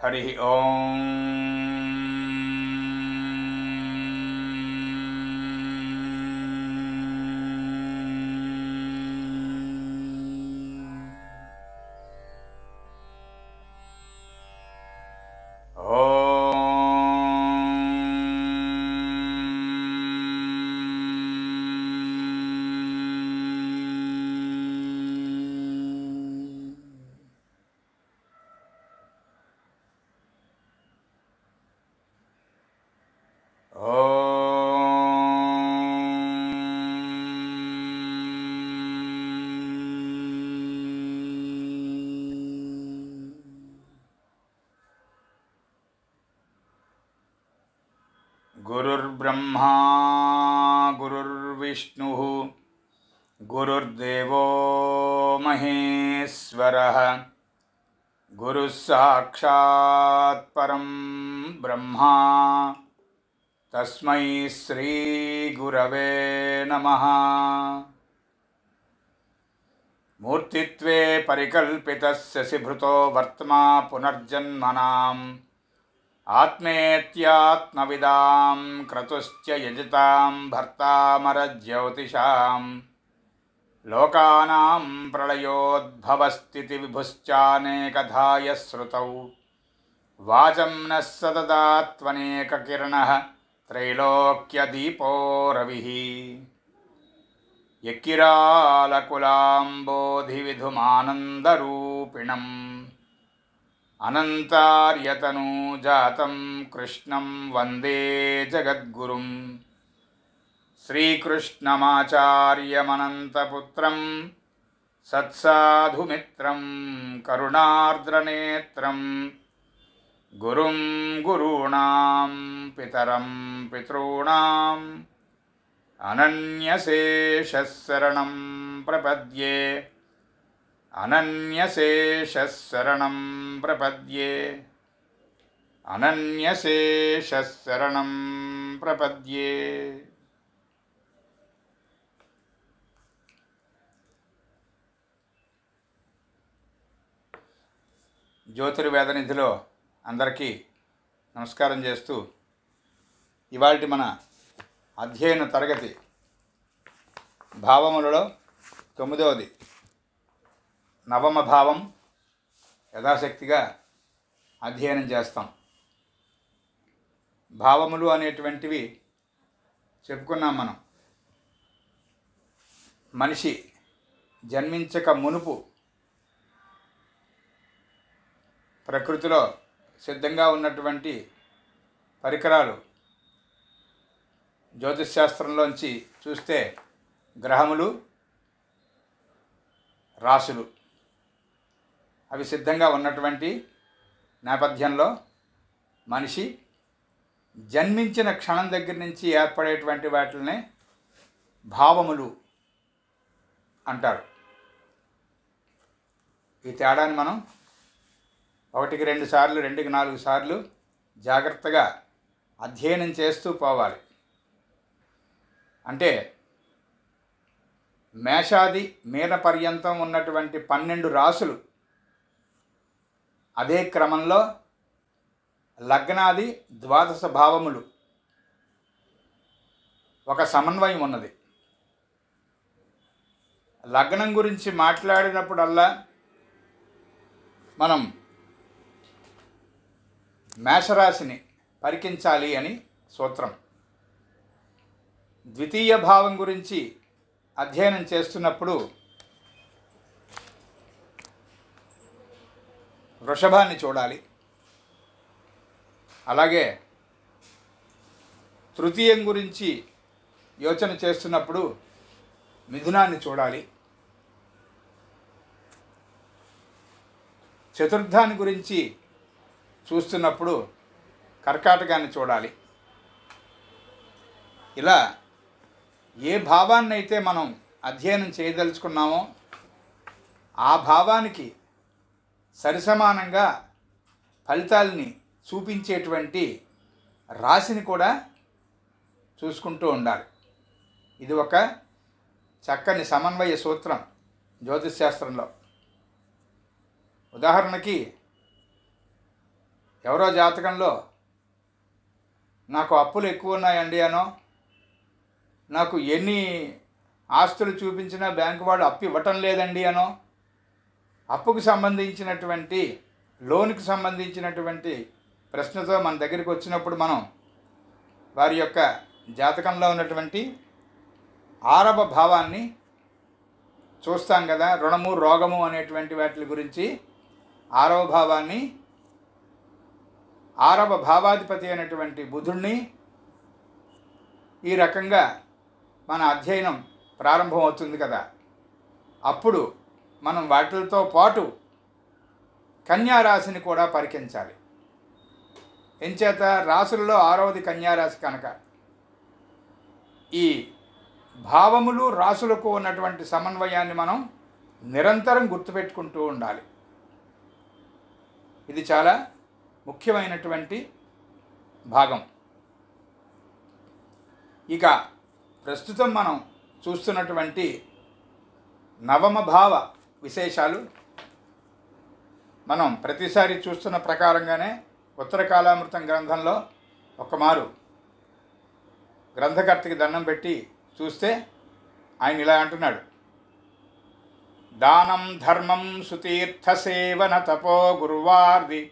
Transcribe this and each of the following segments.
హరి ఓం. గురుర్బ్రహ్మా గురుర్విష్ణుః గురుర్దేవో మహేశ్వరః గురుః సాక్షాత్ పరం బ్రహ్మ తస్మై శ్రీ గురవే నమః. మూర్తిత్వే పరికల్పితస్య శిభృతో వర్త్మా పునర్జన్మనాం ఆత్మేత్యాత్మవిదాం క్రతుశ్చ యజతాం భర్తామరజ్యోతిషాం లోకానాం ప్రళయోద్భవస్థితి విభుశ్చానేకధాయ శ్రుతౌ వాచం నః సదదాత్వనేకకిరణః త్రైలోక్యదీపో రవిః యక్కిరాలకులాంబోధివిధుమానందరూపిణం అనంతార్యతనూజాతం కృష్ణం వందే జగద్గురుం. శ్రీకృష్ణమాచార్యమనంతపుత్రం సత్సాధుమిత్రం కరుణార్ద్రనేత్రం గురుం గురూణాం పితరం పితॄణాం అనన్యశేషశరణం ప్రపద్యే అనన్యశేషశరణం ప్రపద్యే అనన్యశేషశరణం ప్రపద్యే. జ్యోతిర్వేదనిధిలో అందరికీ నమస్కారం చేస్తూ ఇవాల్టి మన అధ్యయన తరగతి భావములలో 9వది నవమ భావం యథాశక్తిగా అధ్యయనం చేస్తాం. భావములు అనేటువంటివి చెప్పుకున్నాం మనం. మనిషి జన్మించక మునుపు ప్రకృతిలో సిద్ధంగా ఉన్నటువంటి పరికరాలు జ్యోతిష్శాస్త్రంలోంచి చూస్తే గ్రహములు, రాశులు అవి సిద్ధంగా ఉన్నటువంటి నేపథ్యంలో మనిషి జన్మించిన క్షణం దగ్గర నుంచి ఏర్పడేటువంటి వాటినే భావములు అంటారు. ఈ తేడాన్ని మనం 1కి 2 సార్లు 2కి 4 సార్లు జాగ్రత్తగా అధ్యయనం చేస్తూ పోవాలి. అంటే మేషాది మీన పర్యంతం ఉన్నటువంటి 12 రాసులు, అదే క్రమంలో లగ్నాది 12 భావములు ఒక సమన్వయం ఉన్నది. లగ్నం గురించి మాట్లాడినప్పుడల్లా మనం మేషరాశిని పరికించాలి అని సూత్రం. ద్వితీయ భావం గురించి అధ్యయనం చేస్తున్నప్పుడు వృషభాన్ని చూడాలి. అలాగే తృతీయం గురించి యోచన చేస్తున్నప్పుడు మిథునాన్ని చూడాలి. చతుర్థాన్ని గురించి చూస్తున్నప్పుడు కర్కాటకాన్ని చూడాలి. ఇలా ఏ భావాన్ని అయితే మనం అధ్యయనం చేయదలుచుకున్నామో ఆ భావానికి సరిసమానంగా ఫలితాలని చూపించేటువంటి రాశిని కూడా చూసుకుంటూ ఉండాలి. ఇది ఒక చక్కని సమన్వయ సూత్రం జ్యోతిష్శాస్త్రంలో. ఉదాహరణకి ఎవరో జాతకంలో నాకు అప్పులు ఎక్కువ ఉన్నాయండి అనో, నాకు ఎన్ని ఆస్తులు చూపించినా బ్యాంకు వాడు అప్పు ఇవ్వటం లేదండి అనో, అప్పుకు సంబంధించినటువంటి లోనుకి సంబంధించినటువంటి ప్రశ్నతో మన దగ్గరికి వచ్చినప్పుడు మనం వారి యొక్క జాతకంలో ఉన్నటువంటి 6వ భావాన్ని చూస్తాం కదా. రుణము, రోగము అనేటువంటి వాటి గురించి 6వ భావాన్ని, 6వ భావాధిపతి అయినటువంటి బుధుడిని ఈ రకంగా మన అధ్యయనం ప్రారంభమవుతుంది కదా. అప్పుడు మనం వాటితో పాటు కన్యారాశిని కూడా పరికించాలి. ఎంచేత రాశులలో 6వది కన్యారాశి కనుక ఈ భావములు రాశులకు ఉన్నటువంటి సమన్వయాన్ని మనం నిరంతరం గుర్తుపెట్టుకుంటూ ఉండాలి. ఇది చాలా ముఖ్యమైనటువంటి భాగం. ఇక ప్రస్తుతం మనం చూస్తున్నటువంటి 9వ భావ విశేషాలు మనం ప్రతిసారి చూస్తున్న ప్రకారంగానే ఉత్తరకాలామృతం గ్రంథంలో ఒక్కమారు గ్రంథకర్తకి దండం పెట్టి చూస్తే ఆయన ఇలా అంటున్నాడు: దానం ధర్మం సుతీర్థ సేవన తపో గురువార్ది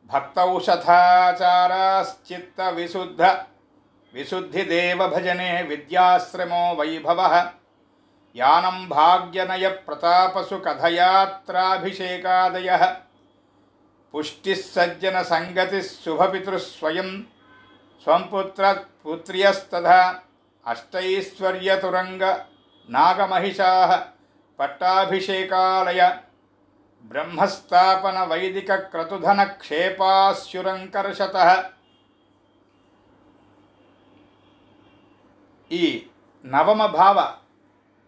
భక్తౌషధాచారాశ్చిత్త విశుద్ధి దేవ భజనే విద్యాశ్రమో వైభవ యానం భాగ్యనయ ప్రతాపసు కథయాత్రాభిషేకాదయ పుష్టిస్సజ్జన సంగతి శుభపితృస్వయం స్వంపుత్ర పుత్ర్యస్తథా అష్టైశ్వర్యతురంగ నాగమహిషా పట్టాభిషేకాలయ బ్రహ్మస్థాపన వైదిక క్రతుధన క్షేపాస్యురంకర్షత. ఈ 9వ భావ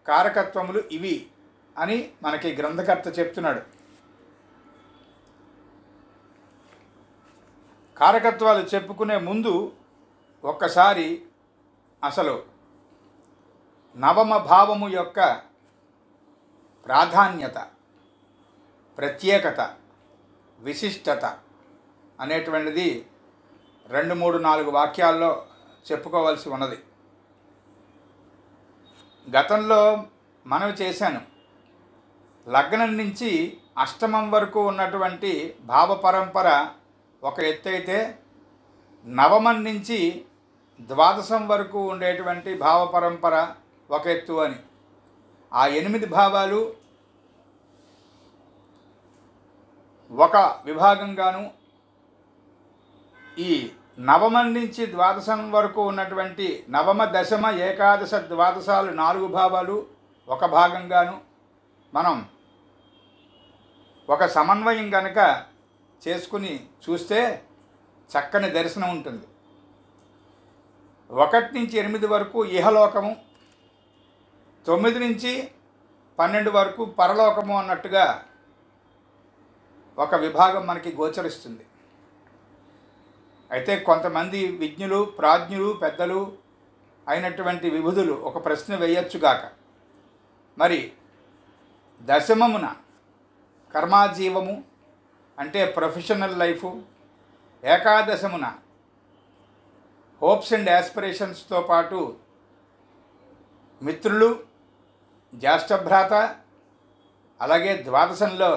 కారకత్వములు ఇవి అని మనకి గ్రంథకర్త చెప్తున్నాడు. కారకత్వాలు చెప్పుకునే ముందు ఒక్కసారి అసలు 9వ భావము యొక్క ప్రాధాన్యత, ప్రత్యేకత, విశిష్టత అనేటువంటిది 2, 3, 4 వాక్యాల్లో చెప్పుకోవాల్సి ఉన్నది. గతంలో మనవి చేశాను, లగ్నం నుంచి అష్టమం వరకు ఉన్నటువంటి భావ పరంపర ఒక ఎత్తు అయితే, 9వం నుంచి ద్వాదశం వరకు ఉండేటువంటి భావ పరంపర ఒక ఎత్తు అని. ఆ 8 భావాలు ఒక విభాగంగాను, ఈ 9వం నుంచి ద్వాదశం వరకు ఉన్నటువంటి నవమ, దశమ, ఏకాదశ, ద్వాదశాలు 4 భావాలు ఒక భాగంగాను మనం ఒక సమన్వయం కనుక చేసుకుని చూస్తే చక్కని దర్శనం ఉంటుంది. 1 నుంచి 8 వరకు ఇహలోకము, 9 నుంచి 12 వరకు పరలోకము అన్నట్టుగా ఒక విభాగం మనకి గోచరిస్తుంది. అయితే కొంతమంది విజ్ఞులు, ప్రాజ్ఞులు, పెద్దలు అయినటువంటి విభుదులు ఒక ప్రశ్న వేయొచ్చుగాక, మరి దశమమున కర్మాజీవము అంటే ప్రొఫెషనల్ లైఫు, ఏకాదశమున హోప్స్ అండ్ యాస్పిరేషన్స్తో పాటు మిత్రులు, జ్యేష్ఠభ్రాత, అలాగే ద్వాదశంలో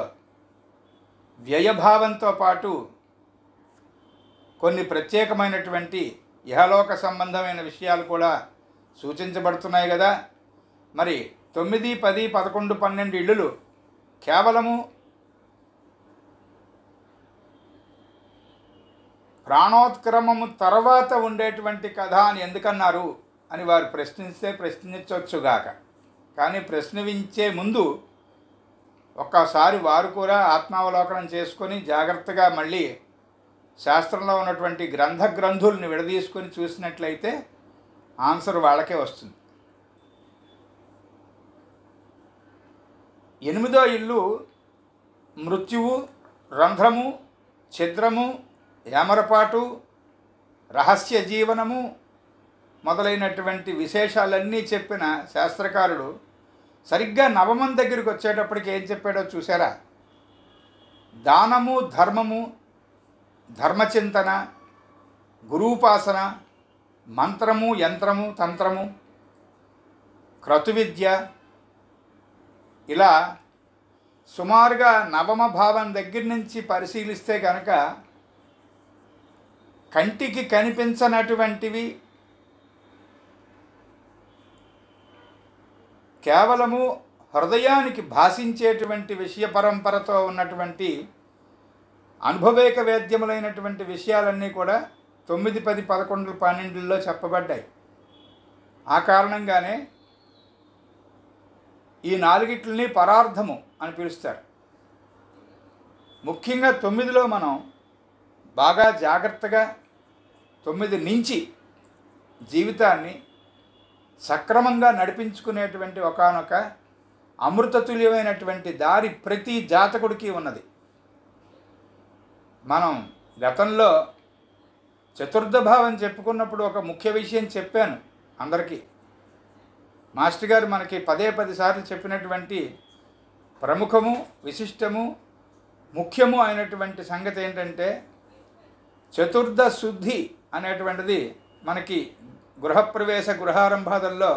వ్యయభావంతో పాటు కొన్ని ప్రత్యేకమైనటువంటి ఇహలోక సంబంధమైన విషయాలు కూడా సూచించబడుతున్నాయి కదా. మరి 9, 10, 11, 12 ఇళ్ళు కేవలము ప్రాణోత్క్రమము తర్వాత ఉండేటువంటి కథ అని ఎందుకన్నారు అని వారు ప్రశ్నించవచ్చుగాక. కానీ ప్రశ్నించే ముందు ఒక్కసారి వారు కూడా ఆత్మావలోకనం చేసుకొని జాగ్రత్తగా మళ్ళీ శాస్త్రంలో ఉన్నటువంటి గ్రంథుల్ని విడదీసుకొని చూసినట్లయితే ఆన్సర్ వాళ్ళకే వస్తుంది. 8వ ఇల్లు మృత్యువు, రంధ్రము, ఛిద్రము, ఏమరపాటు, రహస్య జీవనము మొదలైనటువంటి విశేషాలన్నీ చెప్పిన శాస్త్రకారుడు సరిగ్గా 9వం దగ్గరికి వచ్చేటప్పటికి ఏం చెప్పాడో చూసారా? దానము, ధర్మము ధర్మచింతన, గురూపాసన, మంత్రము, యంత్రము, తంత్రము, క్రతువిద్య, ఇలా సుమారుగా నవమ భావం దగ్గర నుంచి పరిశీలిస్తే కనుక కంటికి కనిపించనటువంటివి కేవలము హృదయానికి భాషించేటువంటి విషయ పరంపరతో ఉన్నటువంటి అనుభవేక వేద్యములైనటువంటి విషయాలన్నీ కూడా 9, 10, 11, 12లో చెప్పబడ్డాయి. ఆ కారణంగానే ఈ నాలుగిట్లని పరార్థము అని పిలుస్తారు. ముఖ్యంగా 9లో మనం బాగా జాగ్రత్తగా 9 నుంచి జీవితాన్ని సక్రమంగా నడిపించుకునేటువంటి ఒకానొక అమృతతుల్యమైనటువంటి దారి ప్రతి జాతకుడికి ఉన్నది. మనం గతంలో చతుర్థ భావం చెప్పుకున్నప్పుడు ఒక ముఖ్య విషయం చెప్పాను అందరికీ. మాస్టర్ గారు మనకి 10 సార్లు చెప్పినటువంటి ప్రముఖము, విశిష్టము, ముఖ్యము అయినటువంటి సంగతి ఏంటంటే చతుర్థ శుద్ధి అనేటువంటిది మనకి గృహప్రవేశ గృహారంభాదల్లో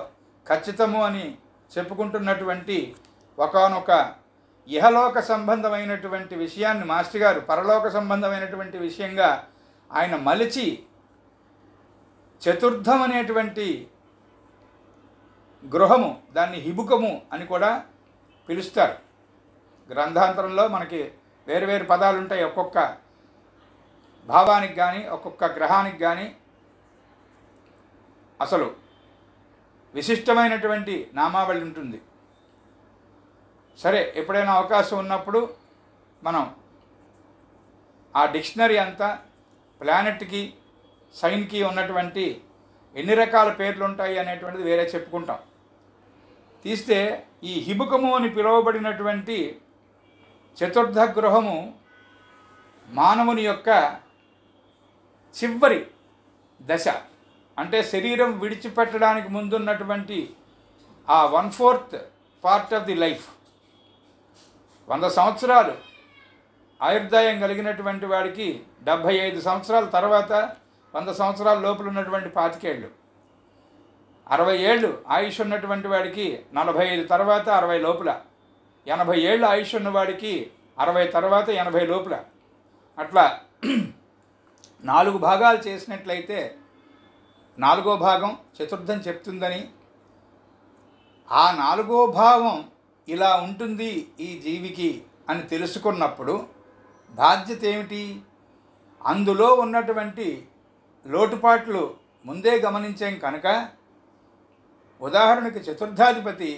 ఖచ్చితము అని చెప్పుకుంటున్నటువంటి ఒకానొక ఇహలోక సంబంధమైనటువంటి విషయాన్ని మాస్టర్ గారు పరలోక సంబంధమైనటువంటి విషయంగా ఆయన మలిచి చతుర్థం అనేటువంటి గృహము, దాన్ని హిబుకము అని కూడా పిలుస్తారు. గ్రంథాంతరంలో మనకి వేరు పదాలు ఉంటాయి. ఒక్కొక్క భావానికి కానీ ఒక్కొక్క గ్రహానికి కానీ అసలు విశిష్టమైనటువంటి నామావళి ఉంటుంది. సరే, ఎప్పుడైనా అవకాశం ఉన్నప్పుడు మనం ఆ డిక్షనరీ అంతా ప్లానెట్కి, సైన్కి ఉన్నటువంటి ఎన్ని రకాల పేర్లు ఉంటాయి అనేటువంటిది వేరే చెప్పుకుంటాం. తీస్తే ఈ హిబుకము అని పిలువబడినటువంటి చతుర్థ గృహము మానవుని యొక్క చివరి దశ, అంటే శరీరం విడిచిపెట్టడానికి ముందున్నటువంటి ఆ 1/4 పార్ట్ ఆఫ్ ది లైఫ్. 100 సంవత్సరాలు ఆయుర్దాయం కలిగినటువంటి వాడికి 75 సంవత్సరాల తర్వాత 100 సంవత్సరాల లోపల ఉన్నటువంటి 25 ఏళ్ళు, 60 ఏళ్ళు ఆయుష్ ఉన్నటువంటి వాడికి 45 తర్వాత 60 లోపల, 80 ఏళ్ళు ఆయుష్ ఉన్నవాడికి 60 తర్వాత 80 లోపల, అట్లా 4 భాగాలు చేసినట్లయితే 4వ భాగం చతుర్థం చెప్తుందని, ఆ 4వ భావం ఇలా ఉంటుంది ఈ జీవికి అని తెలుసుకున్నప్పుడు బాధ్యత ఏమిటి? అందులో ఉన్నటువంటి లోటుపాట్లు ముందే గమనించాం కనుక, ఉదాహరణకి చతుర్థాధిపతి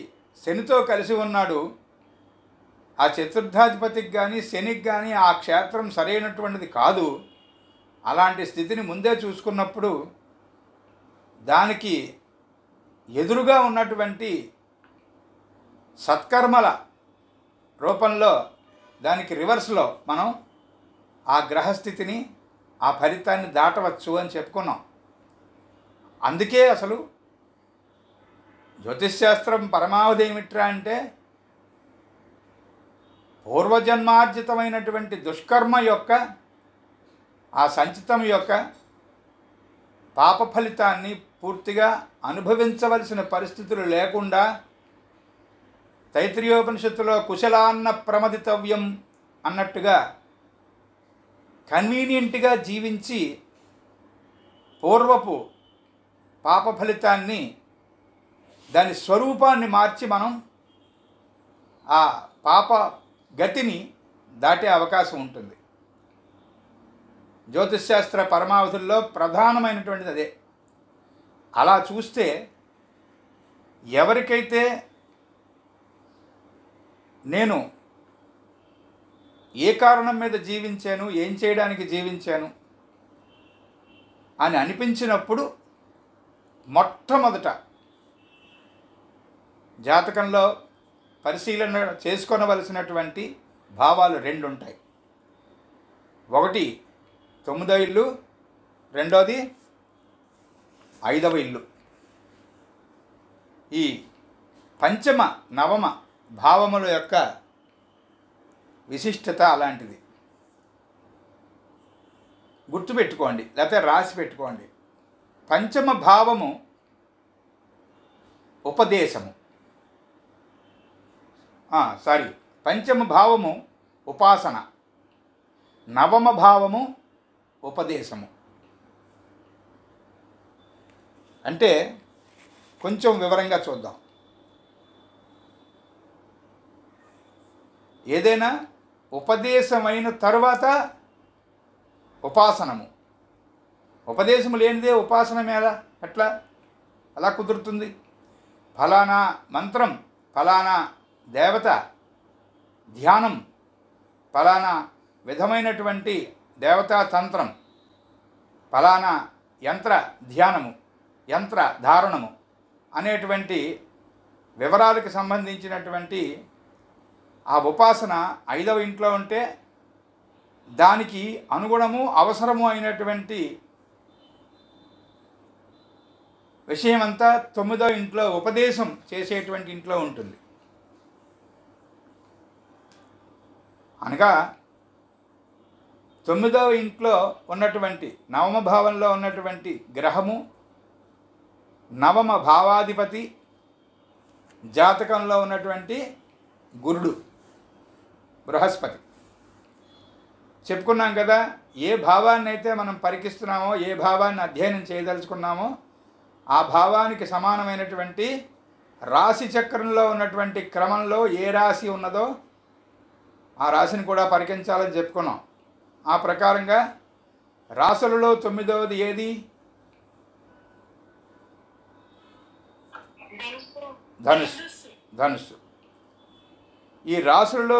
శనితో కలిసి ఉన్నాడు. ఆ చతుర్థాధిపతికి కానీ శనికి కానీ ఆ క్షేత్రం సరైనటువంటిది కాదు. అలాంటి స్థితిని ముందే చూసుకున్నప్పుడు దానికి ఎదురుగా ఉన్నటువంటి సత్కర్మల రూపంలో దానికి రివర్స్లో మనం ఆ గ్రహస్థితిని, ఆ ఫలితాన్ని దాటవచ్చు అని చెప్పుకున్నాం. అందుకే అసలు జ్యోతిష్శాస్త్రం పరమావధి ఏమిట్రా అంటే పూర్వజన్మార్జితమైనటువంటి దుష్కర్మ యొక్క, ఆ సంచితం యొక్క పాప ఫలితాన్ని పూర్తిగా అనుభవించవలసిన పరిస్థితులు లేకుండా, తైత్రీయోపనిషత్తులో కుశలాన్న ప్రమదితవ్యం అన్నట్టుగా కన్వీనియంట్గా జీవించి పూర్వపు పాప ఫలితాన్ని, దాని స్వరూపాన్ని మార్చి మనం ఆ పాప గతిని దాటే అవకాశం ఉంటుంది. జ్యోతిష్శాస్త్ర పరమావధుల్లో ప్రధానమైనటువంటిది అదే. అలా చూస్తే ఎవరికైతే నేను ఏ కారణం మీద జీవించాను, ఏం చేయడానికి జీవించాను అని అనిపించినప్పుడు మొట్టమొదట జాతకంలో పరిశీలన చేసుకొనవలసినటువంటి భావాలు 2 ఉంటాయి. ఒకటి 9వ ఇల్లు, రెండోది 5వ ఇల్లు. ఈ పంచమ, నవమ భావముల యొక్క విశిష్టత అలాంటిది. గుర్తుపెట్టుకోండి, లేకపోతే రాసి పెట్టుకోండి. పంచమ భావము ఉపదేశము, పంచమ భావము ఉపాసన, నవమ భావము ఉపదేశము. అంటే కొంచెం వివరంగా చూద్దాం. ఏదైనా ఉపదేశమైన తరువాత ఉపాసనము. ఉపదేశము లేనిదే ఉపాసన మీద ఎట్లా అలా కుదురుతుంది? ఫలానా మంత్రం, ఫలానా దేవత ధ్యానం, ఫలానా విధమైనటువంటి దేవతా తంత్రం, ఫలానా యంత్ర ధ్యానము, యంత్ర ధారణము అనేటువంటి వివరాలకు సంబంధించినటువంటి ఆ ఉపాసన 5వ ఇంట్లో ఉంటే దానికి అనుగుణము అవసరము అయినటువంటి విషయమంతా 9వ ఇంట్లో ఉపదేశం చేసేటువంటి ఇంట్లో ఉంటుంది. అనగా 9వ ఇంట్లో ఉన్నటువంటి నవమ భావంలో ఉన్నటువంటి గ్రహము, నవమ భావాధిపతి, జాతకంలో ఉన్నటువంటి గురుడు బృహస్పతి. చెప్పుకున్నాం కదా, ఏ భావాన్ని అయితే మనం పరికిస్తున్నామో, ఏ భావాన్ని అధ్యయనం చేయదలుచుకున్నామో ఆ భావానికి సమానమైనటువంటి రాశి చక్రంలో ఉన్నటువంటి క్రమంలో ఏ రాశి ఉన్నదో ఆ రాశిని కూడా పరికించాలని చెప్పుకున్నాం. ఆ ప్రకారంగా రాశులలో 9వది ఏది? ధనుస్సు. ఈ రాశులలో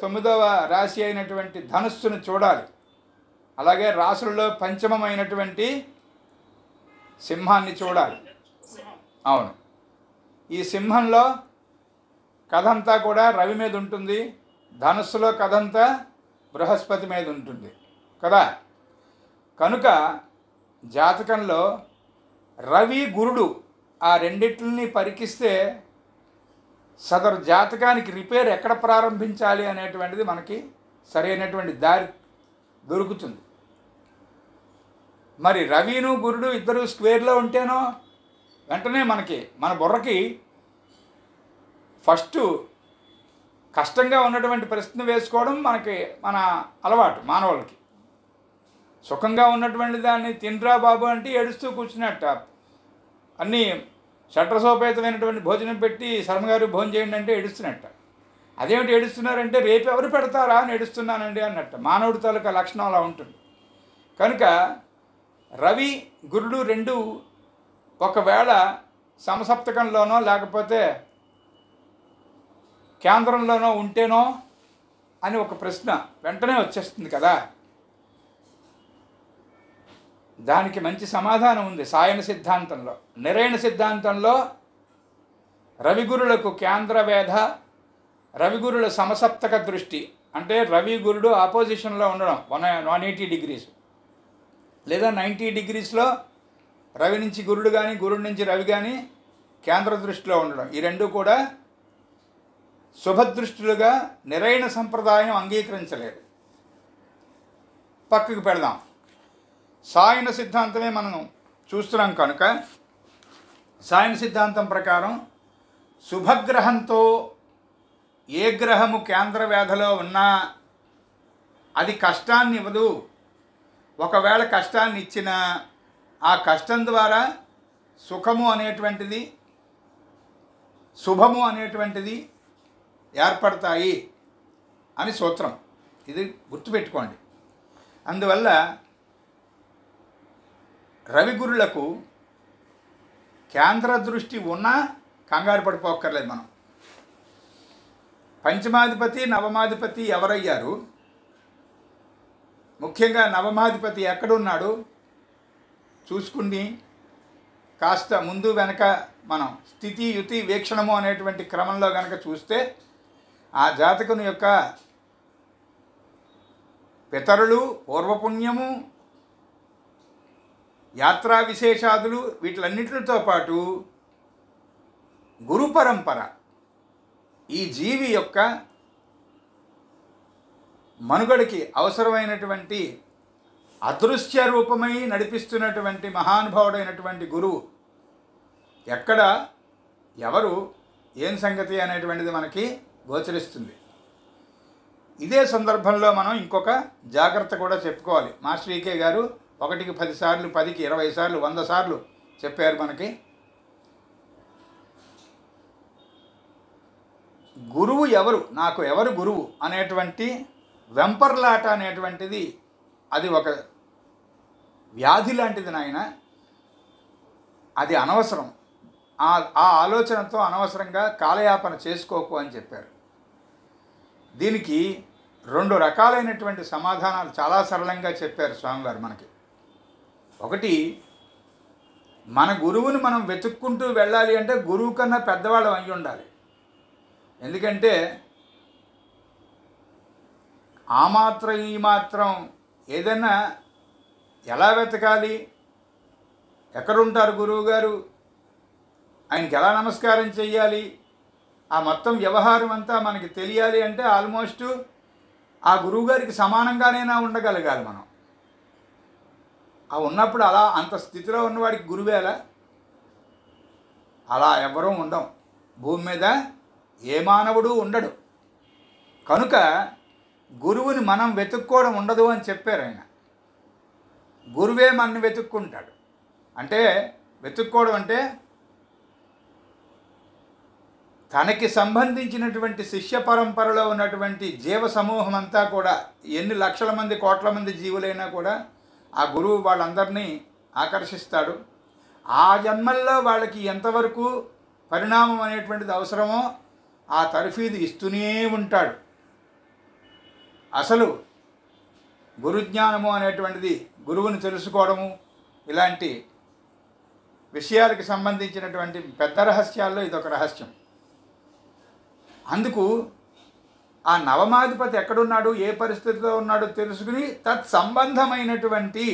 9వ రాశి అయినటువంటి ధనుస్సును చూడాలి. అలాగే రాశులలో పంచమమైనటువంటి సింహాన్ని చూడాలి. అవును, ఈ సింహంలో కథంతా కూడా రవి మీద ఉంటుంది, ధనుస్సులో కథంతా బృహస్పతి మీద ఉంటుంది కదా. కనుక జాతకంలో రవి గురుడు ఆ రెండిట్లని పరికిస్తే సదరు జాతకానికి రిపేర్ ఎక్కడ ప్రారంభించాలి అనేటువంటిది మనకి సరైనటువంటి దారి దొరుకుతుంది. మరి రవిను గురుడు ఇద్దరు స్క్వేర్లో ఉంటేనో వెంటనే మన బుర్రకి ఫస్ట్ కష్టంగా ఉన్నటువంటి ప్రశ్న వేసుకోవడం మన అలవాటు మానవులకి. సుఖంగా ఉన్నటువంటి దాన్ని తినరా బాబు అంటే ఏడుస్తూ కూర్చున్నట్ట, అన్నీ షట్రసోపేతమైనటువంటి భోజనం పెట్టి శర్మగారు భోజనం చేయండి అంటే ఏడుస్తున్నట్ట. అదేమిటి ఏడుస్తున్నారంటే రేపు ఎవరు పెడతారా అని ఏడుస్తున్నానండి అన్నట్ట. మానవుడి తాలూకా లక్షణం అలా ఉంటుంది. కనుక రవి గురుడు రెండు ఒకవేళ సమసప్తకంలోనో లేకపోతే కేంద్రంలోనో ఉంటేనో అని ఒక ప్రశ్న వెంటనే వచ్చేస్తుంది కదా. దానికి మంచి సమాధానం ఉంది సాయన సిద్ధాంతంలో. నిరైన సిద్ధాంతంలో రవిగురులకు కేంద్రవేధ, రవిగురుల సమసప్తక దృష్టి అంటే రవి గురుడు ఆపోజిషన్లో ఉండడం 180 degrees లేదా 90 degreesలో రవి నుంచి గురుడు కానీ గురుడు నుంచి రవి కానీ కేంద్ర దృష్టిలో ఉండడం, ఈ రెండు కూడా శుభదృష్టులుగా నిరైన సంప్రదాయం అంగీకరించలేదు. పక్కకు పెడదాం. సాయన సిద్ధాంతమే మనం చూస్తున్నాం కనుక సాయన సిద్ధాంతం ప్రకారం శుభగ్రహంతో ఏ గ్రహము కేంద్ర వేధలో ఉన్నా అది కష్టాన్ని ఇవ్వదు. ఒకవేళ కష్టాన్ని ఇచ్చినా ఆ కష్టం ద్వారా సుఖము అనేటువంటిది శుభము అనేటువంటిది ఏర్పడతాయి అని సూత్రం. ఇది గుర్తుపెట్టుకోండి. అందువల్ల రవిగురులకు కేంద్ర దృష్టి ఉన్నా కంగారు పడిపోక్కర్లేదు. మనం పంచమాధిపతి నవమాధిపతి ఎవరయ్యారు, ముఖ్యంగా నవమాధిపతి ఎక్కడున్నాడు చూసుకుని కాస్త ముందు వెనక మనం స్థితి యుతి వీక్షణము అనేటువంటి క్రమంలో కనుక చూస్తే ఆ జాతకుని యొక్క పితరులు, పూర్వపుణ్యము, యాత్రా విశేషాదులు వీటిలన్నిటితో పాటు గురు పరంపర ఈ జీవి యొక్క మనుగడకి అవసరమైనటువంటి అదృశ్య రూపమై నడిపిస్తున్నటువంటి మహానుభావుడైనటువంటి గురువు ఎక్కడ ఎవరు ఏం సంగతి అనేటువంటిది మనకి గోచరిస్తుంది. ఇదే సందర్భంలో మనం ఇంకొక జాగ్రత్త కూడా చెప్పుకోవాలి. మాస్టర్ ఈకే గారు 1కి 10 సార్లు, 10కి 20 సార్లు, 100 సార్లు చెప్పారు మనకి. గురువు ఎవరు, నాకు ఎవరు గురువు అనేటువంటి వెంపర్లాట అనేటువంటిది అది ఒక వ్యాధి లాంటిది నాయన. అది అనవసరం. ఆ ఆలోచనతో అనవసరంగా కాలయాపన చేసుకోకు అని చెప్పారు. దీనికి 2 రకాలైనటువంటి సమాధానాలు చాలా సరళంగా చెప్పారు స్వామివారు మనకి. ఒకటి, మన గురువుని మనం వెతుక్కుంటూ వెళ్ళాలి అంటే గురువు కన్నా పెద్దవాళ్ళం అయి ఉండాలి. ఎందుకంటే ఆ మాత్రం ఈ మాత్రం ఏదైనా ఎలా వెతకాలి, ఎక్కడుంటారు గురువు గారు, ఆయనకి ఎలా నమస్కారం చెయ్యాలి, ఆ మొత్తం వ్యవహారం అంతా మనకి తెలియాలి అంటే ఆల్మోస్ట్ ఆ గురువుగారికి సమానంగానైనా ఉండగలగాలి మనం. ఆ ఉన్నప్పుడు అలా అంత స్థితిలో ఉన్నవాడికి గురువేలా? అలా ఎవ్వరూ ఉండం. భూమి మీద ఏ మానవుడు ఉండడు. కనుక గురువుని మనం వెతుక్కోవడం ఉండదు అని చెప్పారు ఆయన. గురువే మనని వెతుక్కుంటాడు. అంటే వెతుక్కోవడం అంటే తనకి సంబంధించినటువంటి శిష్య పరంపరలో ఉన్నటువంటి జీవ సమూహం అంతా కూడా ఎన్ని లక్షల మంది కోట్ల మంది జీవులైనా కూడా ఆ గురువు వాళ్ళందరినీ ఆకర్షిస్తాడు. ఆ జన్మల్లో వాళ్ళకి ఎంతవరకు పరిణామం అనేటువంటిది అవసరమో ఆ తర్ఫీదు ఇస్తూనే ఉంటాడు. అసలు గురుజ్ఞానము అనేటువంటిది, గురువుని తెలుసుకోవడము, ఇలాంటి విషయాలకు సంబంధించినటువంటి పెద్ద రహస్యాల్లో ఇదొక రహస్యం. అందుకు ఆ నవమాధిపతి ఎక్కడున్నాడు, ఏ పరిస్థితిలో ఉన్నాడో తెలుసుకుని తత్సంబంధమైనటువంటి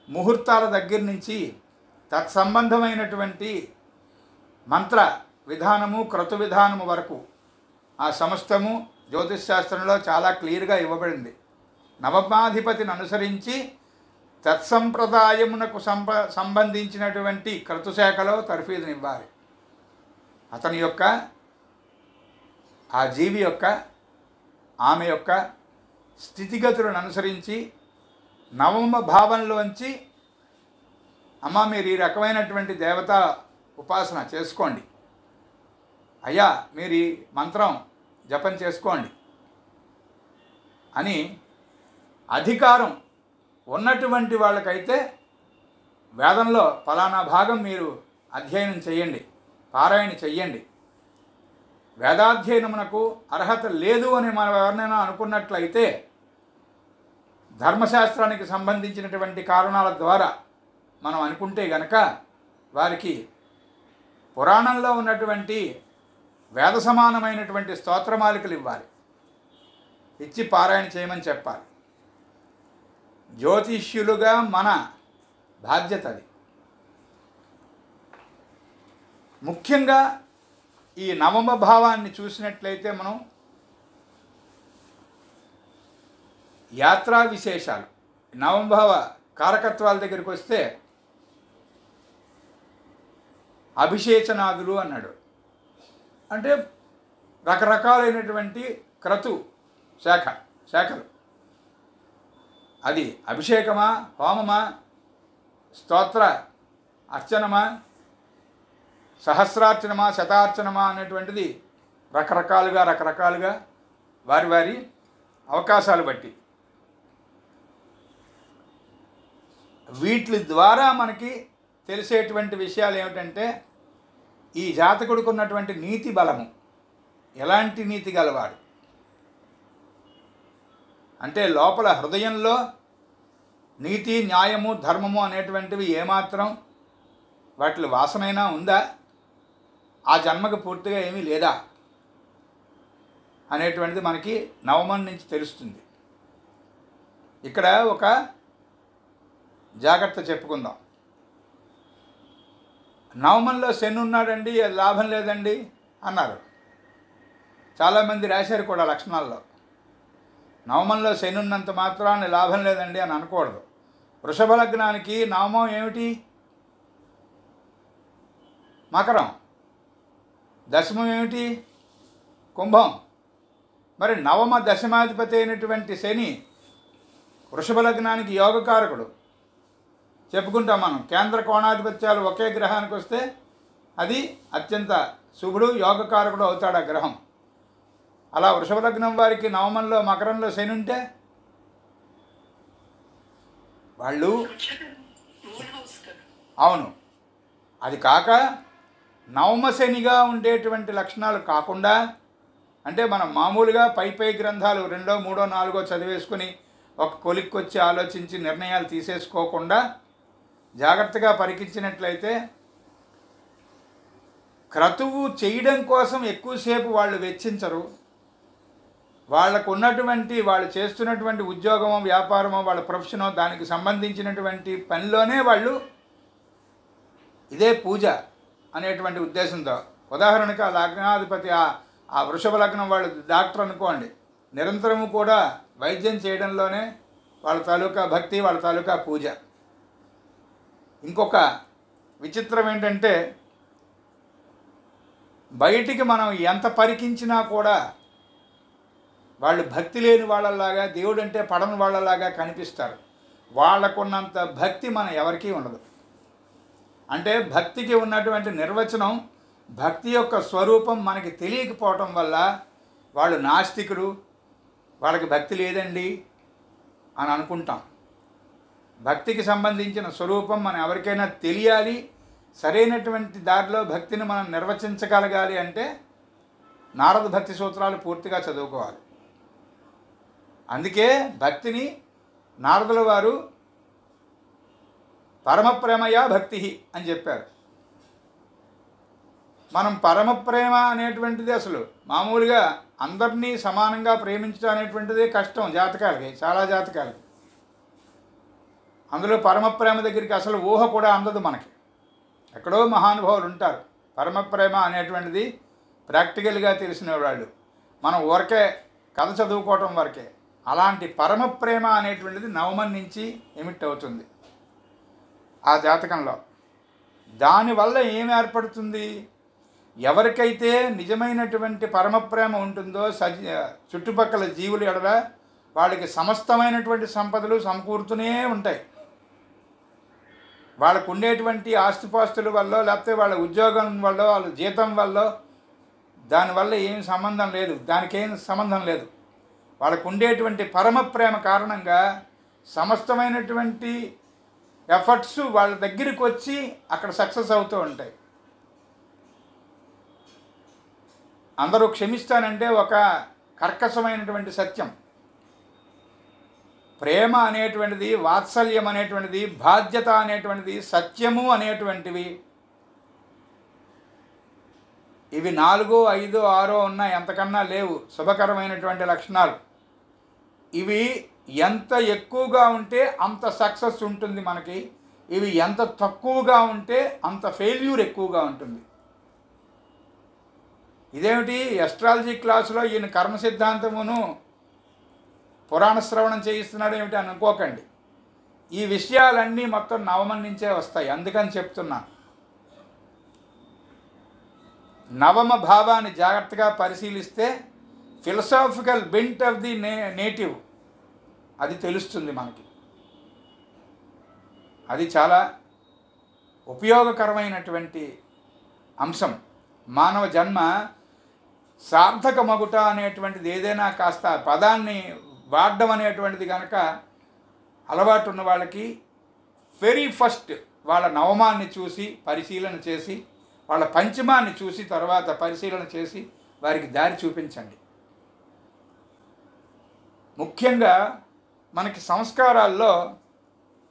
ముహూర్తాల దగ్గర నుంచి తత్సంబంధమైనటువంటి మంత్ర విధానము, క్రతు విధానము వరకు ఆ సమస్తము జ్యోతిష్ శాస్త్రంలో చాలా క్లియర్గా ఇవ్వబడింది. నవమాధిపతిని అనుసరించి తత్సంప్రదాయమునకు సంబంధించినటువంటి క్రతుశాఖలో తర్ఫీదునివ్వాలి. అతని యొక్క, ఆ జీవి యొక్క, ఆమె యొక్క స్థితిగతులను అనుసరించి నవమ భావంలోంచి అమ్మ మీరు ఈ రకమైనటువంటి దేవతా ఉపాసన చేసుకోండి, అయ్యా మీరు ఈ మంత్రం జపం చేసుకోండి అని అధికారం ఉన్నటువంటి వాళ్ళకైతే వేదంలో ఫలానా భాగం మీరు అధ్యయనం చేయండి, పారాయణ చెయ్యండి. వేదాధ్యయనమునకు అర్హత లేదు అని మనం ఎవరినైనా అనుకున్నట్లయితే ధర్మశాస్త్రానికి సంబంధించినటువంటి కారణాల ద్వారా మనం అనుకుంటే గనక వారికి పురాణంలో ఉన్నటువంటి వేద సమానమైనటువంటి స్తోత్రమాలికలు ఇవ్వాలి, ఇచ్చి పారాయణ చేయమని చెప్పాలి. జ్యోతిష్యులుగా మన బాధ్యత అది. ముఖ్యంగా ఈ నవమ భావాన్ని చూసినట్లయితే మనం యాత్రా విశేషాలు, నవమ భావ కారకత్వాల దగ్గరికి వస్తే అభిషేచనాదులు అన్నాడు. అంటే రకరకాలైనటువంటి క్రతు శాఖలు. అది అభిషేకమా, హోమమా, స్తోత్ర అర్చనమా, సహస్రార్చనమా, శతార్చనమా అనేటువంటిది రకరకాలుగా వారి అవకాశాలు బట్టి వీటి ద్వారా మనకి తెలిసేటువంటి విషయాలు ఏమిటంటే ఈ జాతకుడికి ఉన్నటువంటి నీతి బలము, ఎలాంటి నీతి గలవాడు అంటే లోపల హృదయంలో నీతి, న్యాయము, ధర్మము అనేటువంటివి ఏమాత్రం వాటి వాసనైనా ఉందా, ఆ జన్మకు పూర్తిగా ఏమీ లేదా అనేటువంటిది మనకి నవమం నుంచి తెలుస్తుంది. ఇక్కడ ఒక జాగ్రత్త చెప్పుకుందాం. నవమంలో శని ఉన్నాడండి, లాభం లేదండి అన్నారు. చాలామంది రాశారు కూడా లక్షణాల్లో. నవమంలో శని ఉన్నంత మాత్రాన్ని లాభం లేదండి అని అనకూడదు. వృషభ లగ్నానికి నవమం ఏమిటి? మకరం. దశమం ఏమిటి? కుంభం. మరి నవమ దశమాధిపతి అయినటువంటి శని వృషభ లగ్నానికి యోగకారకుడు. చెప్పుకుంటాం మనం, కేంద్ర కోణాధిపత్యాలు ఒకే గ్రహానికి వస్తే అది అత్యంత శుభుడు, యోగకారకుడు అవుతాడు ఆ గ్రహం. అలా వృషభ లగ్నం వారికి నవమంలో మకరంలో శని ఉంటే వాళ్ళు అవును. అది కాక నవమ శనిగా ఉండేటువంటి లక్షణాలు కాకుండా, అంటే మనం మామూలుగా పై గ్రంథాలు 2, 3, 4 చదివేసుకుని ఒక కొలిక్కొచ్చి ఆలోచించి నిర్ణయాలు తీసేసుకోకుండా జాగ్రత్తగా పరికించినట్లయితే క్రతువు చేయడం కోసం ఎక్కువసేపు వాళ్ళు వెచ్చించరు. వాళ్ళకు ఉన్నటువంటి, వాళ్ళు చేస్తున్నటువంటి ఉద్యోగమో వ్యాపారమో వాళ్ళ ప్రొఫెషనో దానికి సంబంధించినటువంటి పనిలోనే వాళ్ళు ఇదే పూజ అనేటువంటి ఉద్దేశంతో. ఉదాహరణకు ఆ లగ్నాధిపతి ఆ వృషభ లగ్నం వాళ్ళు డాక్టర్ అనుకోండి, నిరంతరము కూడా వైద్యం చేయడంలోనే వాళ్ళ తాలూకా భక్తి, వాళ్ళ తాలూకా పూజ. ఇంకొక విచిత్రం ఏంటంటే, బయటికి మనం ఎంత పరికించినా కూడా వాళ్ళు భక్తి లేని వాళ్ళలాగా, దేవుడు అంటే పడని వాళ్ళలాగా కనిపిస్తారు. వాళ్ళకున్నంత భక్తి మన ఎవరికీ ఉండదు. అంటే భక్తికి ఉన్నటువంటి నిర్వచనం, భక్తి యొక్క స్వరూపం మనకి తెలియకపోవటం వల్ల వాళ్ళు నాస్తికుడు, వాళ్ళకి భక్తి లేదండి అని అనుకుంటాం. భక్తికి సంబంధించిన స్వరూపం మనం ఎవరికైనా తెలియాలి, సరైనటువంటి దారిలో భక్తిని మనం నిర్వచించగలగాలి అంటే నారద భక్తి సూత్రాలు పూర్తిగా చదువుకోవాలి. అందుకే భక్తిని నారదుల వారు పరమప్రేమయా భక్తి అని చెప్పారు. మనం పరమప్రేమ అనేటువంటిది అసలు మామూలుగా అందరినీ సమానంగా ప్రేమించడం అనేటువంటిదే కష్టం జాతకాలకి, చాలా జాతకాలకి. అందులో పరమప్రేమ దగ్గరికి అసలు ఊహ కూడా అందదు మనకి. ఎక్కడో మహానుభావులు ఉంటారు. పరమప్రేమ అనేటువంటిది ప్రాక్టికల్గా తెలిసిన వాళ్ళు, మనం ఊరికే కథ చదువుకోవటం వరకే. అలాంటి పరమప్రేమ అనేటువంటిది నవమం నుంచి ఎమిట్ అవుతుంది ఆ జాతకంలో. దానివల్ల ఏం ఏర్పడుతుంది? ఎవరికైతే నిజమైనటువంటి పరమప్రేమ ఉంటుందో చుట్టుపక్కల జీవులు ఎడల వాళ్ళకి సమస్తమైనటువంటి సంపదలు సమకూరుతూనే ఉంటాయి. వాళ్ళకు ఉండేటువంటి ఆస్తిపాస్తుల వల్ల, లేకపోతే వాళ్ళ ఉద్యోగం వల్ల, వాళ్ళ జీతం వల్ల, దానివల్ల ఏం సంబంధం లేదు, దానికేం సంబంధం లేదు. వాళ్ళకు ఉండేటువంటి పరమప్రేమ కారణంగా సమస్తమైనటువంటి ఎఫర్ట్స్ వాళ్ళ దగ్గరికి వచ్చి అక్కడ సక్సెస్ అవుతూ ఉంటాయి. అందరూ క్షమిస్తానంటే ఒక కర్కశమైనటువంటి సత్యం. ప్రేమ అనేటువంటిది, వాత్సల్యం అనేటువంటిది, బాధ్యత అనేటువంటిది, సత్యము అనేటువంటివి, ఇవి 4, 5, 6 ఉన్నాయి, ఎంతకన్నా లేవు శుభకరమైనటువంటి లక్షణాలు. ఇవి ఎంత ఎక్కువగా ఉంటే అంత సక్సెస్ ఉంటుంది మనకి. ఇవి ఎంత తక్కువగా ఉంటే అంత ఫెయిల్యూర్ ఎక్కువగా ఉంటుంది. ఇదేమిటి ఎస్ట్రాలజీ క్లాసులో ఈయన కర్మ సిద్ధాంతమును పురాణ శ్రవణం చేయిస్తున్నాడు ఏమిటి అని అనుకోకండి. ఈ విషయాలన్నీ మొత్తం నవమం నుంచే వస్తాయి. అందుకని చెప్తున్నాను. నవమ భావాన్ని జాగ్రత్తగా పరిశీలిస్తే philosophical bent of the native అది తెలుస్తుంది మనకి. అది చాలా ఉపయోగకరమైనటువంటి అంశం. మానవ జన్మ సార్థకమగుట అనేటువంటిది ఏదైనా కాస్త పదాన్ని వాడడం అనేటువంటిది కనుక అలవాటు ఉన్న వాళ్ళకి వెరీ ఫస్ట్ వాళ్ళ నవమాన్ని చూసి పరిశీలన చేసి, వాళ్ళ పంచమాన్ని చూసి తర్వాత పరిశీలన చేసి వారికి దారి చూపించండి. ముఖ్యంగా మనకి సంస్కారాల్లో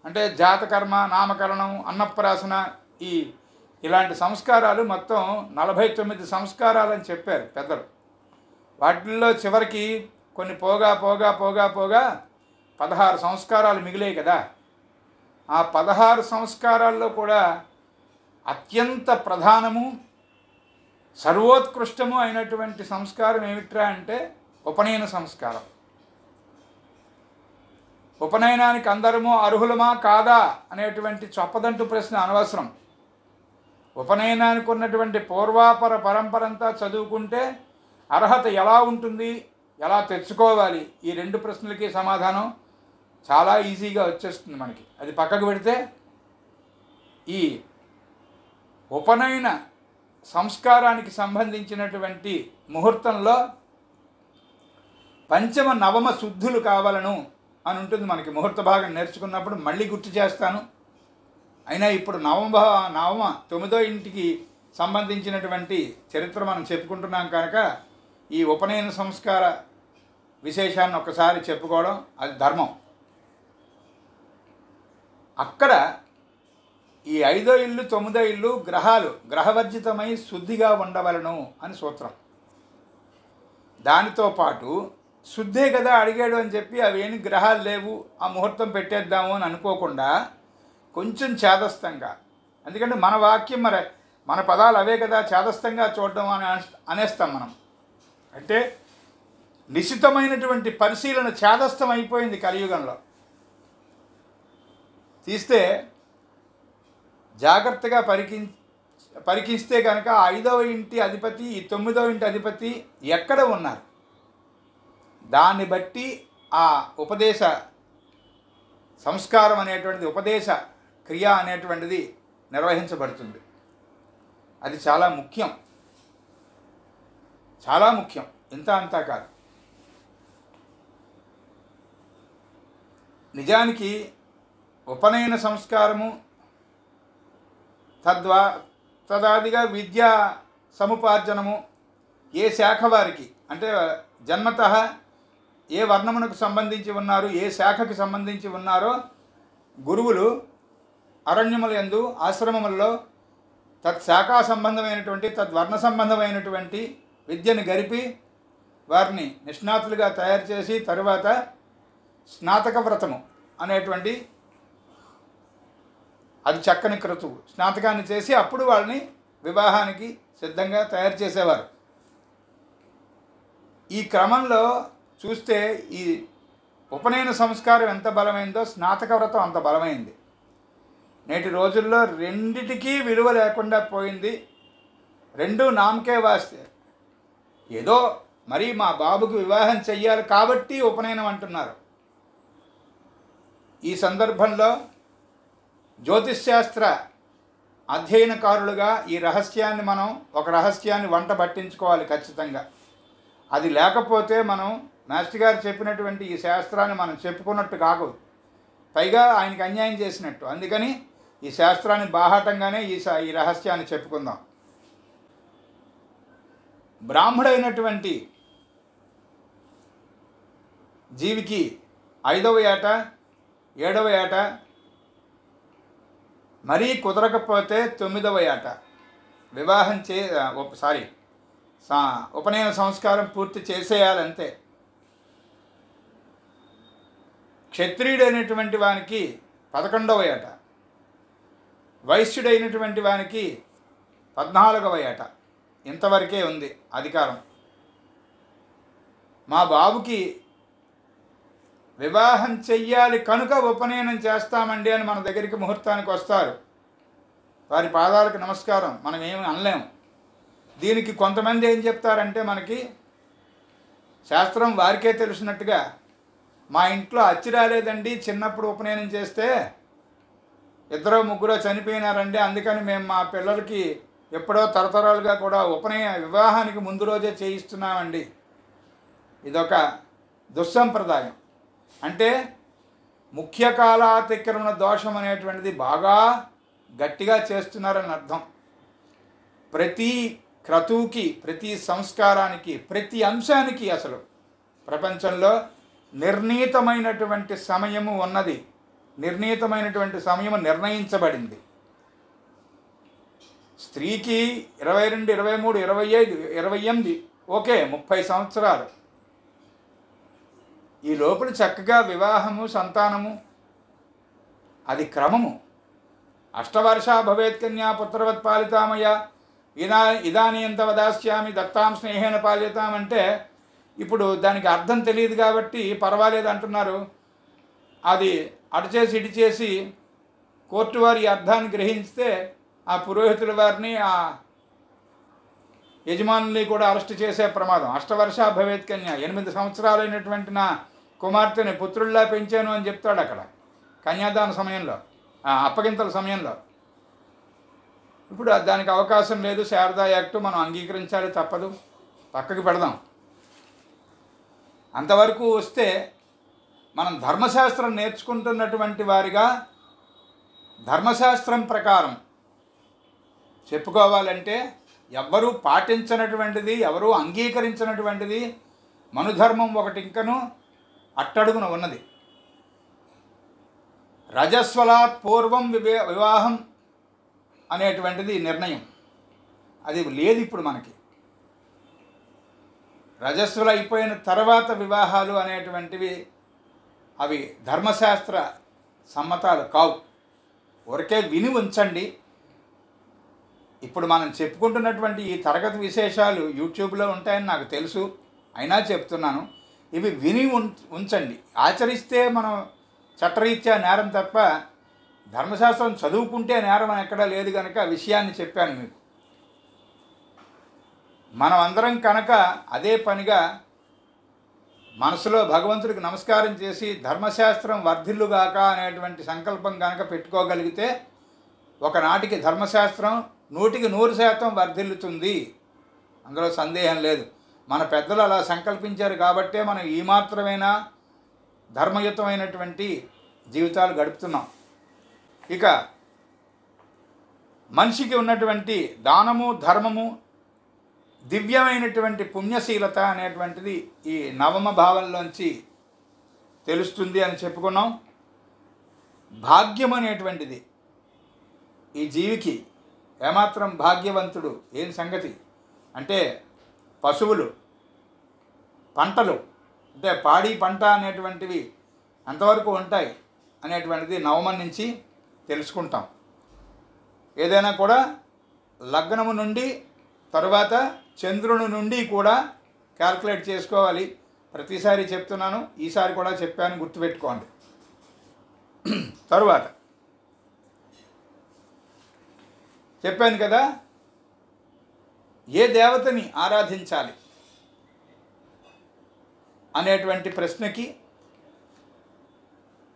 అంటే జాతకర్మ, నామకరణం, అన్నప్రాసన, ఇలాంటి సంస్కారాలు మొత్తం 49 సంస్కారాలని చెప్పారు పెద్దలు. వాటిల్లో చివరికి కొన్ని పోగా 16 సంస్కారాలు మిగిలాయి కదా. ఆ 16 సంస్కారాల్లో కూడా అత్యంత ప్రధానము, సర్వోత్కృష్టము అయినటువంటి సంస్కారం ఏమిట్రా అంటే ఉపనయన సంస్కారం. ఉపనయనానికి అందరము అర్హులమా కాదా అనేటువంటి చొప్పదంటు ప్రశ్న అనవసరం. ఉపనయనానికి ఉన్నటువంటి పూర్వాపర పరంపరంతా చదువుకుంటే అర్హత ఎలా ఉంటుంది, ఎలా తెచ్చుకోవాలి, ఈ 2 ప్రశ్నలకి సమాధానం చాలా ఈజీగా వచ్చేస్తుంది మనకి. అది పక్కకు పెడితే ఈ ఉపనయన సంస్కారానికి సంబంధించినటువంటి ముహూర్తంలో పంచమ నవమ శుద్ధులు కావాలను అని ఉంటుంది మనకి. ముహూర్త భాగం నేర్చుకున్నప్పుడు మళ్ళీ గుర్తు చేస్తాను. అయినా ఇప్పుడు నవమ 9వ ఇంటికి సంబంధించినటువంటి చరిత్ర మనం చెప్పుకుంటున్నాం కనుక ఈ ఉపనయన సంస్కార విశేషాన్ని ఒకసారి చెప్పుకోవడం అది ధర్మం. అక్కడ ఈ 5వ ఇల్లు 9వ ఇల్లు గ్రహాలు గ్రహవర్జితమై శుద్ధిగా ఉండవలను అని సూత్రం. దానితో పాటు శుద్ధే కదా అడిగాడు అని చెప్పి అవేమి గ్రహాలు లేవు ఆ ముహూర్తం పెట్టేద్దాము అని అనుకోకుండా కొంచెం చేదస్తంగా, ఎందుకంటే మన వాక్యం మరి మన పదాలు అవే కదా, చేదస్తంగా చూడడం అని అనేస్తాం మనం. అంటే నిశితమైనటువంటి పరిశీలన చేదస్తం అయిపోయింది కలియుగంలో. తీస్తే జాగ్రత్తగా పరికిస్తే కనుక 5వ ఇంటి అధిపతి, ఈ 9వ ఇంటి అధిపతి ఎక్కడ ఉన్నారు, దాన్ని బట్టి ఆ ఉపదేశ సంస్కారం అనేటువంటిది, ఉపదేశ క్రియ అనేటువంటిది నిర్వహించబడుతుంది. అది చాలా ముఖ్యం, చాలా ముఖ్యం. ఇంత అంతా కాదు. నిజానికి ఉపనయన సంస్కారము తదాదిగా విద్యా సముపార్జనము ఏ శాఖ వారికి, అంటే జన్మతః ఏ వర్ణమునకు సంబంధించి ఉన్నారు, ఏ శాఖకి సంబంధించి ఉన్నారో గురువులు అరణ్యముల యందు ఆశ్రమములలో తత్శాఖా సంబంధమైనటువంటి తద్వర్ణ సంబంధమైనటువంటి విద్యను గరిపి వారిని నిష్ణాతులుగా తయారు చేసి తరువాత స్నాతక వ్రతము అనేటువంటి అది చక్కని క్రతువు స్నాతకాన్ని చేసి అప్పుడు వాళ్ళని వివాహానికి సిద్ధంగా తయారు చేసేవారు. ఈ క్రమంలో చూస్తే ఈ ఉపనయన సంస్కారం ఎంత బలమైందో స్నాతక వ్రతం అంత బలమైంది. నేటి రోజుల్లో రెండిటికీ విలువ లేకుండా పోయింది. రెండు నామకే వాస్తే, ఏదో మరి మా బాబుకి వివాహం చెయ్యాలి కాబట్టి ఉపనయనం అంటున్నారు. ఈ సందర్భంలో జ్యోతిష్శాస్త్ర అధ్యయనకారులుగా ఈ రహస్యాన్ని మనం ఒక రహస్యాన్ని వంట పట్టించుకోవాలి ఖచ్చితంగా. అది లేకపోతే మనం మాస్టర్ గారు చెప్పినటువంటి ఈ శాస్త్రాన్ని మనం చెప్పుకున్నట్టు కాకూడదు, పైగా ఆయనకి అన్యాయం చేసినట్టు. అందుకని ఈ శాస్త్రాన్ని బాహాటంగానే ఈ రహస్యాన్ని చెప్పుకుందాం. బ్రాహ్మడైనటువంటి జీవికి 5వ ఏట 7వ ఏట మరీ కుదరకపోతే 9వ ఏట వివాహం ఉపనయన సంస్కారం పూర్తి చేసేయాలంతే. క్షత్రియుడైనటువంటి వానికి 11వ ఏట, వైశ్యుడైనటువంటి వానికి 14వ ఏట. ఇంతవరకే ఉంది అధికారం. మా బాబుకి వివాహం చెయ్యాలి కనుక ఉపనయనం చేస్తామండి అని మన దగ్గరికి ముహూర్తానికి వస్తారు. వారి పాదాలకు నమస్కారం, మనం ఏమి అనలేము. దీనికి కొంతమంది ఏం చెప్తారంటే, మనకి శాస్త్రం వారికే తెలిసినట్టుగా, మా ఇంట్లో అచ్చి రాలేదండి, చిన్నప్పుడు ఉపనయనం చేస్తే 2 3 చనిపోయినారండి, అందుకని మేము మా పిల్లలకి ఎప్పుడో తరతరాలుగా కూడా వివాహానికి ముందు రోజే చేయిస్తున్నామండి. ఇదొక దుస్సంప్రదాయం. అంటే ముఖ్య కాలాతిక్రమణ దోషం అనేటువంటిది బాగా గట్టిగా చేస్తున్నారని అర్థం. ప్రతి క్రతువుకి, ప్రతి సంస్కారానికి, ప్రతి అంశానికి అసలు ప్రపంచంలో నిర్ణీతమైనటువంటి సమయము ఉన్నది. నిర్ణీతమైనటువంటి సమయము నిర్ణయించబడింది. స్త్రీకి 22, 23, 25, 28 ఓకే, 30 సంవత్సరాలు. ఈ లోపల చక్కగా వివాహము, సంతానము, అది క్రమము. అష్టవర్ష భవేత్ కన్యా పుత్రవత్ పాలితామయ ఇదానీంత వదాస్యామి దత్తాం స్నేహేన పాలితాం అంటే ఇప్పుడు దానికి అర్థం తెలియదు కాబట్టి పర్వాలేదు అంటున్నారు. అది అటు చేసి ఇటు చేసి కోర్టు వారి అర్థాన్ని గ్రహిస్తే ఆ పురోహితుల వారిని ఆ యజమానుల్ని కూడా అరెస్ట్ చేసే ప్రమాదం. అష్టవర్ష భవేత్ కన్య, 8 సంవత్సరాలైనటువంటి నా కుమార్తెని పుత్రుల్లా పెంచాను అని చెప్తాడు అక్కడ కన్యాదాన సమయంలో, అప్పగింతల సమయంలో. ఇప్పుడు దానికి అవకాశం లేదు. శారదా యాక్ట్ మనం అంగీకరించాలి, తప్పదు, పక్కకి పెడదాం. అంతవరకు వస్తే మనం ధర్మశాస్త్రం నేర్చుకుంటున్నటువంటి వారిగా ధర్మశాస్త్రం ప్రకారం చెప్పుకోవాలంటే ఎవ్వరూ పాటించినటువంటిది, ఎవరూ అంగీకరించినటువంటిది మనుధర్మం ఒకటి ఇంకను అట్టడుగున ఉన్నది. రజస్వలాత్ పూర్వం వివాహం అనేటువంటిది నిర్ణయం, అది లేదు ఇప్పుడు మనకి. రజస్వల అయిపోయిన తర్వాత వివాహాలు అనేటువంటివి అవి ధర్మశాస్త్ర సమ్మతాలు కావు. ఊరికే విని ఉంచండి. ఇప్పుడు మనం చెప్పుకుంటున్నటువంటి ఈ తరగతి విశేషాలు యూట్యూబ్లో ఉంటాయని నాకు తెలుసు, అయినా చెప్తున్నాను. ఇవి విని ఉంచండి. ఆచరిస్తే మనం చట్టరీత్యా నేరం తప్ప ధర్మశాస్త్రం చదువుకుంటే నేరం ఎక్కడా లేదు కనుక విషయాన్ని చెప్పాను మీకు. మనం అందరం కనుక అదే పనిగా మనసులో భగవంతుడికి నమస్కారం చేసి ధర్మశాస్త్రం వర్ధిల్లుగాక అనేటువంటి సంకల్పం కనుక పెట్టుకోగలిగితే ఒకనాటికి ధర్మశాస్త్రం 100% వర్ధిల్లుతుంది, అందులో సందేహం లేదు. మన పెద్దలు అలా సంకల్పించారు కాబట్టే మనం ఈ మాత్రమైనా ధర్మయుతమైనటువంటి జీవితాలు గడుపుతున్నాం. ఇక మనిషికి ఉన్నటువంటి దానము, ధర్మము, దివ్యమైనటువంటి పుణ్యశీలత అనేటువంటిది ఈ నవమ భావంలోంచి తెలుస్తుంది అని చెప్పుకున్నాం. భాగ్యం అనేటువంటిది ఈ జీవికి ఏమాత్రం భాగ్యవంతుడు ఏం సంగతి అంటే పశువులు, పంటలు అంటే పాడి పంట అనేటువంటివి ఎంతవరకు ఉంటాయి అనేటువంటిది నవమం నుంచి తెలుసుకుంటాం. ఏదైనా కూడా లగ్నము నుండి తరువాత చంద్రుని నుండి కూడా క్యాల్కులేట్ చేసుకోవాలి. ప్రతిసారి చెప్తున్నాను, ఈసారి కూడా చెప్పాను, గుర్తుపెట్టుకోండి. తరువాత చెప్పాను కదా ఏ దేవతని ఆరాధించాలి అనేటువంటి ప్రశ్నకి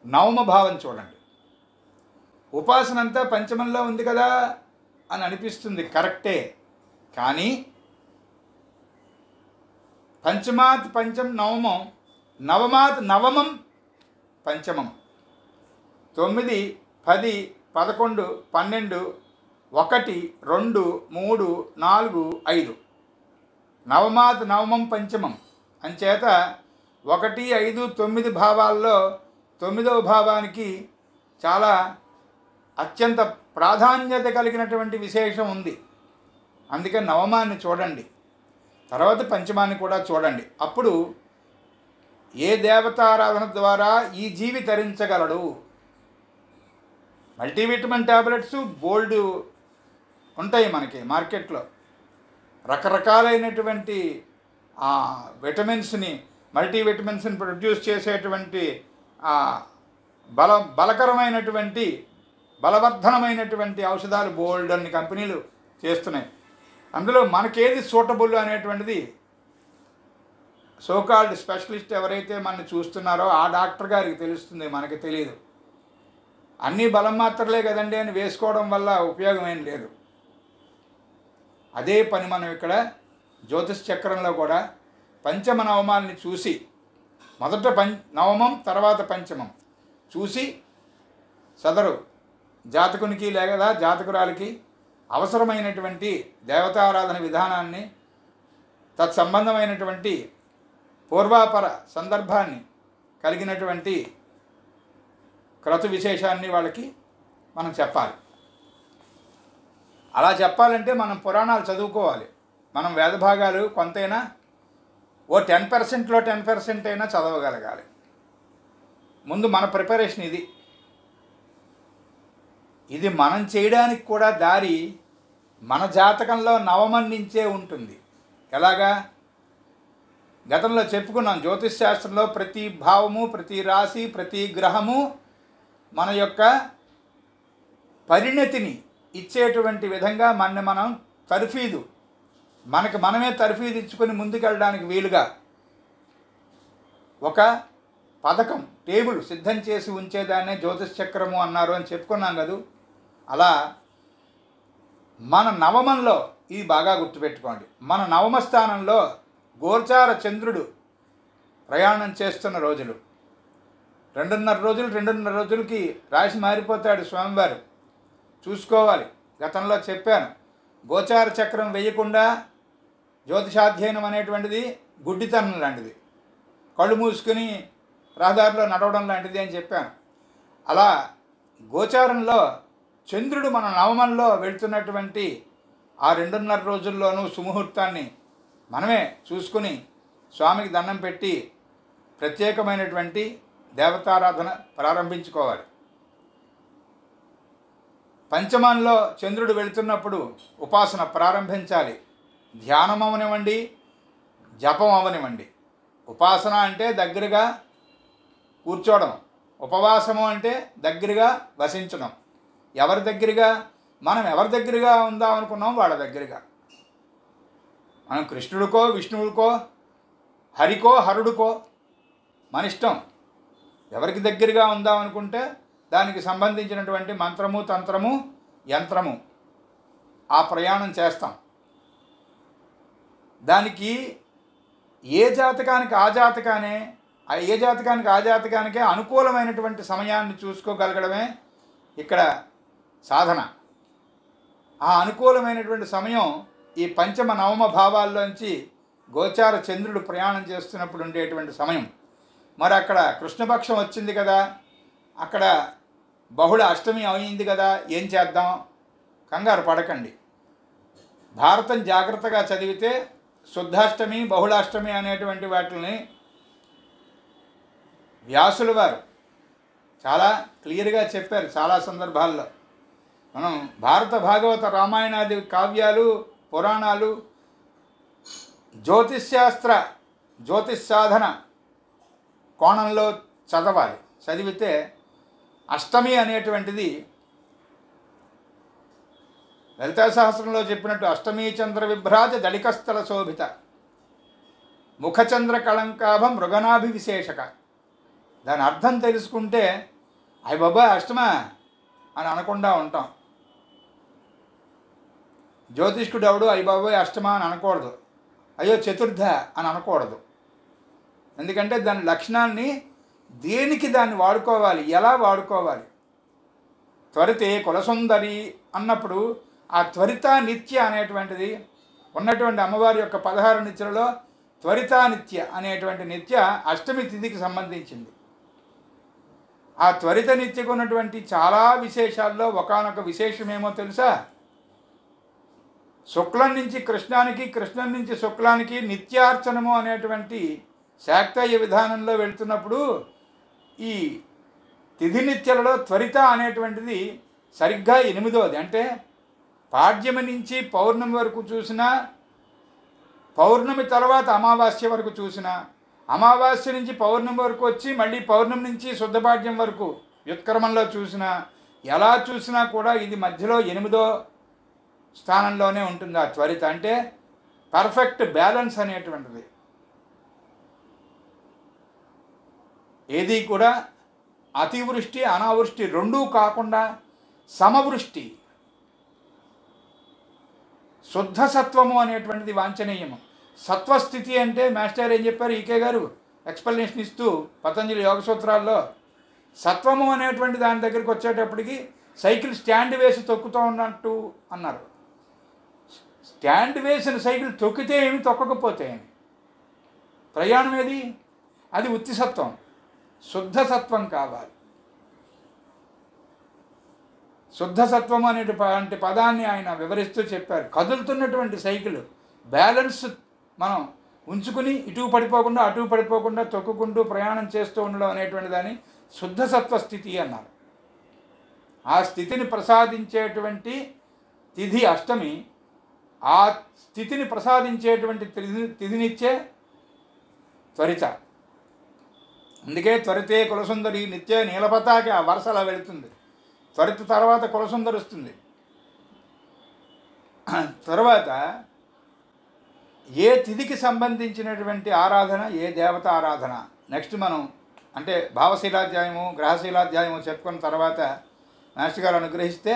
నవమ భావం చూడండి. ఉపాసన అంతా పంచమంలో ఉంది కదా అని అనిపిస్తుంది, కరెక్టే. కానీ పంచమాత్ పంచం నవమం, నవమాత్ నవమం పంచమం. 9, 10, 11, 12, 1, 2, 3, 4, 5 నవమాత్ నవమం పంచమం అంచేత 1, 5, 9 భావాల్లో 9వ భావానికి చాలా అత్యంత ప్రాధాన్యత కలిగినటువంటి విశేషం ఉంది. అందుకే నవమాన్ని చూడండి, తర్వాత పంచమాన్ని కూడా చూడండి. అప్పుడు ఏ దేవతారాధన ద్వారా ఈ జీవి తరించగలడు. మల్టీవిటమిన్ ట్యాబ్లెట్స్ బోల్డ్ ఉంటాయి మనకి మార్కెట్లో. రకరకాలైనటువంటి విటమిన్స్ని, మల్టీవిటమిన్స్ని ప్రొడ్యూస్ చేసేటువంటి బలకరమైనటువంటి బలవర్ధనమైనటువంటి ఔషధాలు బోల్డ్ అన్ని కంపెనీలు చేస్తున్నాయి. అందులో మనకేది సూటబుల్ అనేటువంటిది సోకాల్డ్ స్పెషలిస్ట్ ఎవరైతే మనని చూస్తున్నారో ఆ డాక్టర్ గారికి తెలుస్తుంది, మనకి తెలియదు. అన్నీ బలం మాత్రలే కదండి అని వేసుకోవడం వల్ల ఉపయోగం ఏం లేదు. అదే పని మనం ఇక్కడ జ్యోతిష్ చక్రంలో కూడా పంచమ నవమాల్ని చూసి, మొదట నవమం తర్వాత పంచమం చూసి సదరు జాతకునికి లేదా జాతకురాలికి అవసరమైనటువంటి దేవతారాధన విధానాన్ని, తత్సంబంధమైనటువంటి పూర్వాపర సందర్భాన్ని కలిగినటువంటి క్రతు విశేషాన్ని వాళ్ళకి మనం చెప్పాలి. అలా చెప్పాలంటే మనం పురాణాలు చదువుకోవాలి. మనం వేదభాగాలు కొంతైనా ఓ 10%లో 10% అయినా చదవగలగాలి. ముందు మన ప్రిపరేషన్ ఇది. ఇది మనం చేయడానికి కూడా దారి మన జాతకంలో నవమం నుంచే ఉంటుంది. ఎలాగా? గతంలో చెప్పుకున్నాం, జ్యోతిష్ శాస్త్రంలో ప్రతి భావము, ప్రతి రాశి, ప్రతి గ్రహము మన యొక్క పరిణతిని ఇచ్చేటువంటి విధంగా మనం తర్ఫీదు, మనకు మనమే తర్ఫీదు ఇచ్చుకొని ముందుకెళ్ళడానికి వీలుగా ఒక పథకం, టేబుల్ సిద్ధం చేసి ఉంచేదాన్నే జ్యోతిష్ చక్రము అన్నారు అని చెప్పుకున్నాం కదా. అలా మన నవమంలో ఇది బాగా గుర్తుపెట్టుకోండి, మన నవమ స్థానంలో గోచార చంద్రుడు ప్రయాణం చేస్తున్న రోజులు 2.5 రోజులకి రాశి మారిపోతాడు స్వామివారు. చూసుకోవాలి. గతంలో చెప్పాను, గోచార చక్రం వేయకుండా జ్యోతిషాధ్యయనం అనేటువంటిది గుడ్డితనం లాంటిది, కళ్ళు మూసుకుని రహదారిలో నడవడం లాంటిది అని చెప్పాను. అలా గోచారంలో చంద్రుడు మన నవమంలో వెళ్తున్నటువంటి ఆ 2.5 రోజుల్లోనూ సుముహూర్తాన్ని మనమే చూసుకుని స్వామికి దండం పెట్టి ప్రత్యేకమైనటువంటి దేవతారాధన ప్రారంభించుకోవాలి. పంచమంలో చంద్రుడు వెళుతున్నప్పుడు ఉపాసన ప్రారంభించాలి. ధ్యానం అవనివ్వండి, జపం అవనివ్వండి. ఉపాసన అంటే దగ్గరగా కూర్చోవడం, ఉపవాసము అంటే దగ్గరగా వసించడం. ఎవరి దగ్గరగా? మనం ఎవరి దగ్గరగా ఉందాం అనుకున్నాం వాళ్ళ దగ్గరగా. మనం కృష్ణుడికో, విష్ణువుడికో, హరికో, హరుడికో మన ఇష్టం. ఎవరికి దగ్గరగా ఉందాం అనుకుంటే దానికి సంబంధించినటువంటి మంత్రము, తంత్రము, యంత్రము ఆ ప్రయాణం చేస్తాం. దానికి ఏ జాతకానికి ఆ జాతకానికే అనుకూలమైనటువంటి సమయాన్ని చూసుకోగలగడమే ఇక్కడ సాధన. ఆ అనుకూలమైనటువంటి సమయం ఈ పంచమ నవమ భావాల్లోంచి గోచార చంద్రుడు ప్రయాణం చేస్తున్నప్పుడు ఉండేటువంటి సమయం. మరి అక్కడ కృష్ణపక్షం వచ్చింది కదా, అక్కడ బహుళ అష్టమి అయింది కదా, ఏం చేద్దాం? కంగారు పడకండి. భారతం జాగ్రత్తగా చదివితే శుద్ధాష్టమి, బహుళాష్టమి అనేటువంటి వాటిని వ్యాసుల వారు చాలా క్లియర్గా చెప్పారు. చాలా సందర్భాల్లో మనం భారత, భాగవత, రామాయణాది కావ్యాలు, పురాణాలు, జ్యోతిష్ సాధన కోణంలో చదవాలి. చదివితే అష్టమి అనేటువంటిది లలితా సహస్రంలో చెప్పినట్టు అష్టమీ చంద్ర విభ్రాజ దళికస్థల శోభిత ముఖచంద్ర కళంకాభ మృగనాభివిశేషక. దాని అర్థం తెలుసుకుంటే అయ్య బాబా అష్టమా అని అనకుండా ఉంటాం. జ్యోతిష్కుడు ఎవడు అయ్య బాబోయ్ అష్టమా అని అనకూడదు, అయ్యో చతుర్థ అని అనకూడదు. ఎందుకంటే దాని లక్షణాన్ని దేనికి దాన్ని వాడుకోవాలి, ఎలా వాడుకోవాలి. త్వరితే కులసుందరి అన్నప్పుడు ఆ త్వరిత నిత్య అనేటువంటిది ఉన్నటువంటి అమ్మవారి యొక్క 16 నిత్యలలో త్వరితా నిత్య అనేటువంటి నిత్య అష్టమి తిథికి సంబంధించింది. ఆ త్వరిత నిత్యకు ఉన్నటువంటి చాలా విశేషాల్లో ఒకానొక విశేషమేమో తెలుసా? శుక్లం నుంచి కృష్ణానికి, కృష్ణం నుంచి శుక్లానికి నిత్యార్చనము అనేటువంటి శాక్తేయ విధానంలో వెళ్తున్నప్పుడు ఈ తిథి నిత్యలలో త్వరిత అనేటువంటిది సరిగ్గా 8వది. అంటే పాడ్యమి నుంచి పౌర్ణమి వరకు చూసినా, పౌర్ణమి తర్వాత అమావాస్య వరకు చూసినా, అమావాస్య నుంచి పౌర్ణమి వరకు వచ్చి మళ్ళీ పౌర్ణమి నుంచి శుద్ధపాడ్యం వరకు వ్యుత్క్రమంలో చూసినా, ఎలా చూసినా కూడా ఇది మధ్యలో 8వ స్థానంలోనే ఉంటుంది. ఆ త్వరిత అంటే పర్ఫెక్ట్ బ్యాలెన్స్ అనేటువంటిది. ఏది కూడా అతివృష్టి అనావృష్టి రెండూ కాకుండా సమవృష్టి, శుద్ధ సత్వము అనేటువంటిది వాంఛనీయము. సత్వస్థితి అంటే మాస్టర్ ఏం చెప్పారు ఈకే గారు ఎక్స్ప్లెనేషన్ ఇస్తూ పతంజలి యోగ సూత్రాల్లో, సత్వము అనేటువంటి దాని దగ్గరికి వచ్చేటప్పటికి సైకిల్ స్టాండ్ వేసి తొక్కుతూ ఉన్నట్టు అన్నారు. స్టాండ్ వేసిన సైకిల్ తొక్కితే ఏమి, తొక్కకపోతే ఏమి, ప్రయాణం ఏది? అది ఉత్తి సత్వం. శుద్ధ సత్వం కావాలి. శుద్ధ సత్వం అనేటువంటి పదాన్ని ఆయన వివరిస్తూ చెప్పారు. కదులుతున్నటువంటి సైకిల్ బ్యాలెన్స్ మనం ఉంచుకుని ఇటు పడిపోకుండా అటు పడిపోకుండా తొక్కుకుంటూ ప్రయాణం చేస్తూ ఉండడం అనేటువంటి దాన్ని శుద్ధ సత్వ స్థితి అన్నారు. ఆ స్థితిని ప్రసాదించేటువంటి తిథి అష్టమి. ఆ స్థితిని ప్రసాదించేటువంటి తిథినిచ్చే త్వరిత. అందుకే త్వరితే కులసుందరి నిత్య నీలపతాకి ఆ వరుస అలా వెళుతుంది. త్వరిత తర్వాత కులసుందరి వస్తుంది. తర్వాత ఏ తిథికి సంబంధించినటువంటి ఆరాధన, ఏ దేవత ఆరాధన, నెక్స్ట్ మనం అంటే భావశీలాధ్యాయము గ్రహశీలాధ్యాయము చెప్పుకున్న తర్వాత మాస్టర్ గారు అనుగ్రహిస్తే